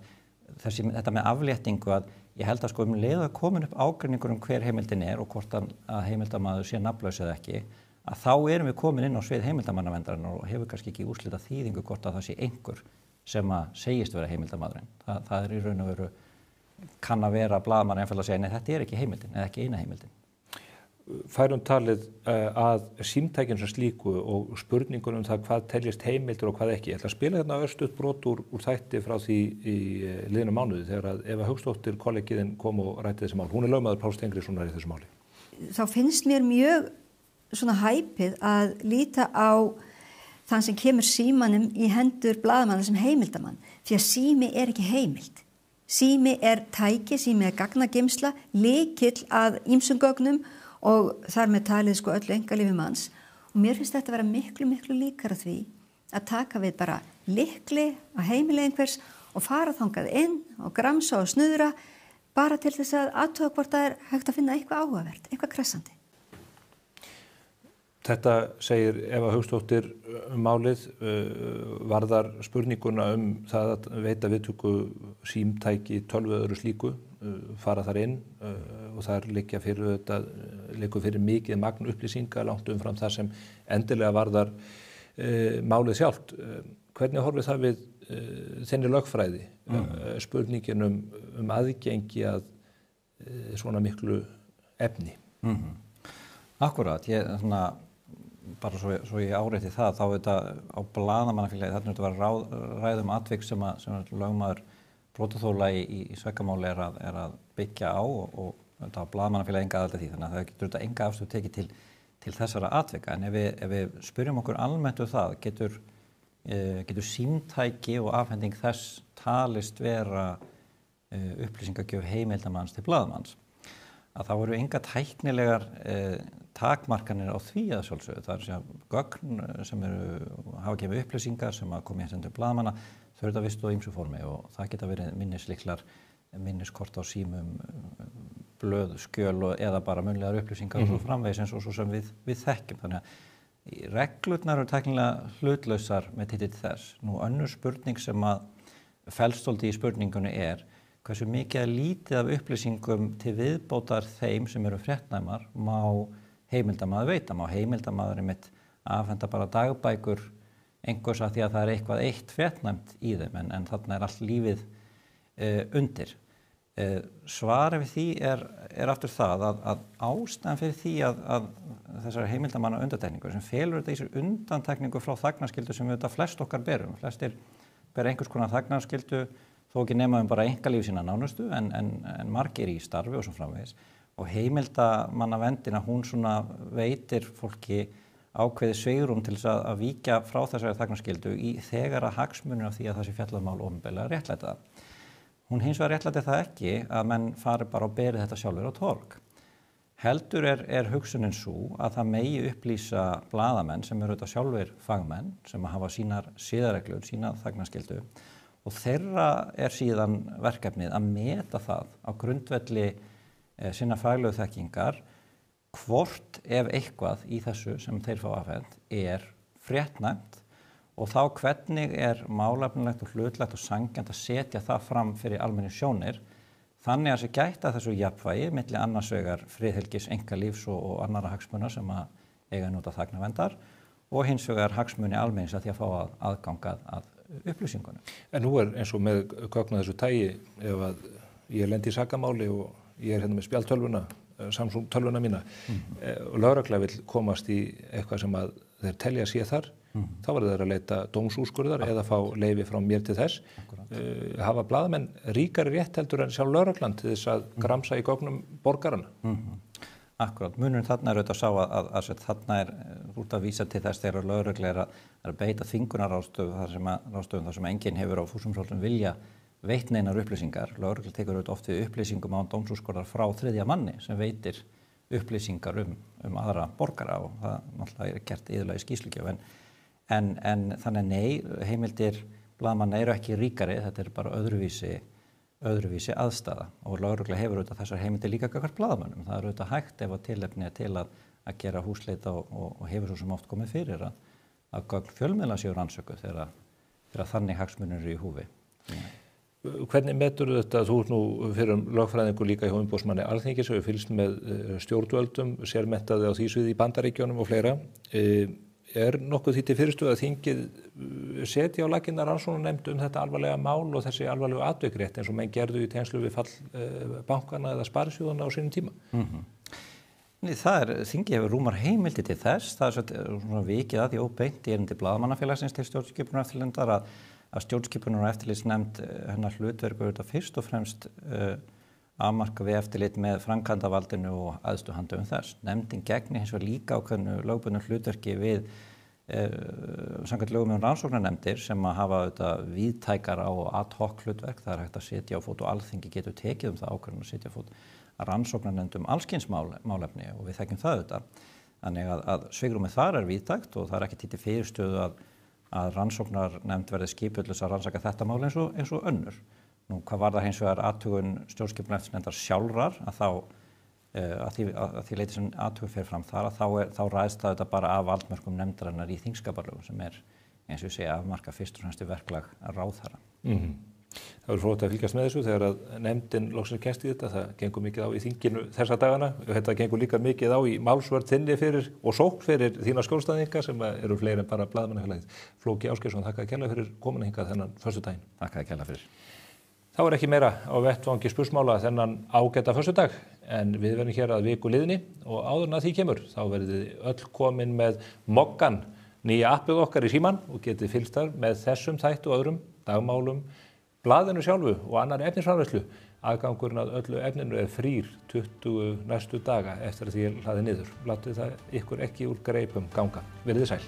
þetta með afléttingu að ég held að leið að komin upp ágreiningur hver heimildin er og hvort að heimildarmaður sé nafnlaus eða ekki, að þá erum við komin inn á svið heimildarmannaverndar og hefur kannski ekki úrslita þýðingu hvort að það sé einhver sem að segist vera heimildarmaðurinn. Það er í raun og veru kann að vera blaðamaður einfallega að segja nei, þetta er ekki heimildin eða ekki eina heimildin. Færum talið að símtækjum sem slíku og spurningunum það hvað teljist heimildur og hvað ekki. Ég ætla að spila hérna örstutt brot úr þætti frá því í liðnum mánuði þegar að Eva Hauksdóttir kollegiðin kom og rætti þessi mál. Hún er lögmaður Páls Steingrímssonar í þessu máli. Þá finnst mér mjög svona hæpið að líta á þann sem kemur símanum í hendur blaðamanna sem heimildamann því að sími er ekki heimild. Sími er tæki, sími er gagnageymsla, lykill að ýmsum gögnum og þar með talið öllu einkalífi manns og mér finnst þetta að vera miklu líkara því að taka við bara lykli á heimili einhvers og fara þangað inn og gramsa og snuðra bara til þess að athuga hvort það er hægt að finna eitthvað áhugavert, eitthvað kressandi. Þetta segir Eva Hauksdóttir málið, varðar spurninguna það að veita viðtöku símtæki, tölvu öðru slíku, fara þar inn og þar liggja fyrir mikið magn upplýsinga langt umfram það sem endilega varðar málið sjálft. Hvernig horfir það við þinni lögfræði, spurningin aðgengi að svona miklu efni? Akkurat, bara svo ég árétti það, þá þetta á blaðamannafélagi, þarna er þetta að ræðum atvik sem lögmaður brotaþola í svekamáli er að byggja á og þetta á blaðamannafélagi enga aðalda því, þannig að það getur þetta enga afstöðu tekið til þessara atvika. En ef við spyrjum okkur almennt það, getur símtæki og afhending þess talist vera upplýsingagjöf heimildarmanns til blaðamanns, að það voru enga tæknilegar takmarkanir á því að sjálfsögðu. Það er að gögn sem hafa gefið upplýsingar sem að koma í hendur blaðamanna, þau eru þetta vistu á ýmsu formi og það geta verið minnislyklar, minniskort á símum, blöð, skjöl eða bara munnlegar upplýsingar og svo framvegis eins og svo sem við þekkjum. Þannig að reglurnar eru tæknilega hlutlausar með titill þess. Nú önnur spurning sem að felst svolítið í spurningunni er hversu mikið lítið af upplýsingum til viðbótar þeim sem eru fréttnæmar má heimildarmaður veita. Má heimildarmaðurinn mitt afhenda bara dagbækur einhvers að því að það er eitthvað eitt fréttnæmt í þeim en þarna er allt lífið undir. Svarið við því er aftur það að ástæðan fyrir því að þessari heimildarmanna undantekningu sem felur þetta í sér undantekningu frá þagnarskyldu sem við þetta flest okkar berum. Flestir ber einhvers konar þagnarskyldu þó ekki nema bara einkalíf sína nánustu en margir í starfi og svo framvegis. Og heimildarmannaverndin hún svona veitir fólki ákveðið svigrúm til þess að víkja frá þessari þagnarskyldu þegar að hagsmunir af því að það sé fjallað óumbeðilega réttlæta það. Hún hins vegar réttlæti það ekki að menn fari bara og beri þetta sjálfur á torg. Heldur er hugsunin sú að það megi upplýsa blaðamenn sem eru þetta sjálfur fagmenn sem hafa sínar siðareglur, sína þagnarskyldu og þeirra er síðan verkefnið að meta það á grundvelli sinna faglegu þekkingar hvort ef eitthvað í þessu sem þeir fá afhent er fréttnæmt og þá hvernig er málefnilegt og hlutlegt og sanngjarnt að setja það fram fyrir almennu sjónir þannig að sé gæta þessu jafnvægi milli annars vegar friðhelgis einkalífs og annarra hagsmuna sem að eiga nota þagnarverndar og hins vegar hagsmuni almennings að því að fá aðganga að upplýsingunum. En nú er eins og með gögn af þessu tagi ef að ég lendi í sakamáli og ég er hérna með spjaldtölvuna, Samsung tölvuna mína og lögregla vill komast í eitthvað sem að þeir telja sé þar þá verður þeir að leita dómsúrskurðar eða fá leyfi frá mér til þess. Hafa blaðamenn ríkari rétt heldur en sjálf lögreglan til þess að gramsa í gögnum borgarana? Akkurat, munurinn þarna er auðvitað að sá að þarna er út að vísa til þess þegar lögregla er að beita þvingunarráðstöfum þar sem enginn hefur á fúsumsvöldum vilja veitt neinar upplýsingar. Lögregla tekur auðvitað oft við upplýsingum án dómsúrskurðar frá þriðja manni sem veitir upplýsingar aðra borgara og það náttúrulega er gert iðulega í skýrslugjöf en þannig nei, heimildir blaðamanna eru ekki ríkari, þetta er bara öðruvísi aðstaða og lögregla hefur auðvitað þessar heimildir líka gagnvart blaðamönnum. Það er auðvitað hægt ef að tilefni til að gera húsleit og hefur svo sem oft komið fyrir að gögn fjölmiðla séu rannsökuð þegar þannig hagsmunir eru í húfi. Hvernig metur þetta, þú ert nú fyrir lögfræðingur líka hjá umboðsmanni Alþingis og fylgst með stjórnvöldum, sérmenntaði á því sviði í Bandaríkjunum og fleira. Er nokkuð því til fyrirstuð að þingið setja á laggirnar rannsóknarnefnd þetta alvarlega mál og þessi alvarlegu atvikrétt eins og menn gerðu í tengslu við fall bankana eða sparisjóðana á sínum tíma? Þingið hefur rúmar heimildi til þess, það er svona vikið að því óbeint í erindi blaðamannafélagsins til stjórnskipunar og eftirlitsnefndar að stjórnskipunar og eftirlitsnefnd hennar hlutverk verður fyrst og fremst afmarka við eftirlit með framkvæmdarvaldinu og aðstoðhandhöfum þess. Nefndin gegnir hins vegar líka ákveðnu lögbundnu hlutverki við samkvæmt lögum rannsóknarnefndir sem að hafa auðvitað víðtækara og ad hoc hlutverk. Það er hægt að setja á fót og Alþingi getur tekið það ákvörðun að setja á fót rannsóknarnefnd alls kyns málefni og við þekkjum það auðvitað. Þannig að svigrúmið þar er víðtækt og það er ekki til fyrirstöðu að rannsóknarnefnd verði skipuð að rannsaka þetta mál eins og önnur. Nú, hvað var það hins vegar athugun stjórnskipunar og eftirlitsnefndar sjálfrar að því leyti sem athugun fer fram þar þá ræðst það þetta bara af valdmörkum nefndarinnar í þingskaparlögum sem er eins og ég segi afmarka fyrst og fremst verklag ráðherra. Það verður fróðlegt að fylgjast með þessu þegar að nefndin loksins kemst í þetta. Það gengur mikið á í þinginu þessa dagana og þetta gengur líka mikið á í málsvörn þinni fyrir og sókn fyrir þína skjólstæðinga sem eru fleiri en bara Blaðamannafélagið. Flóki Ásgeirsson, þakkaði kærlega fyrir komuna hingað þennan föstudag. Þakkaði kærlega fyrir. Þá er ekki meira á vettvangi spursmála þennan ágæta föstudag en við verðum hér að viku liðni og áður en að því kemur þá verðið öll komin með Moggan, nýja appið okkar í síman og getið fylgst þar með þessum þætti og öðrum dagmálum, blaðinu sjálfu og annar efnisframleiðslu. Aðgangurinn að öllu efninu er frýr 20 næstu daga eftir að því hlaði niður. Látið það ykkur ekki úr greipum ganga. Verið sæl.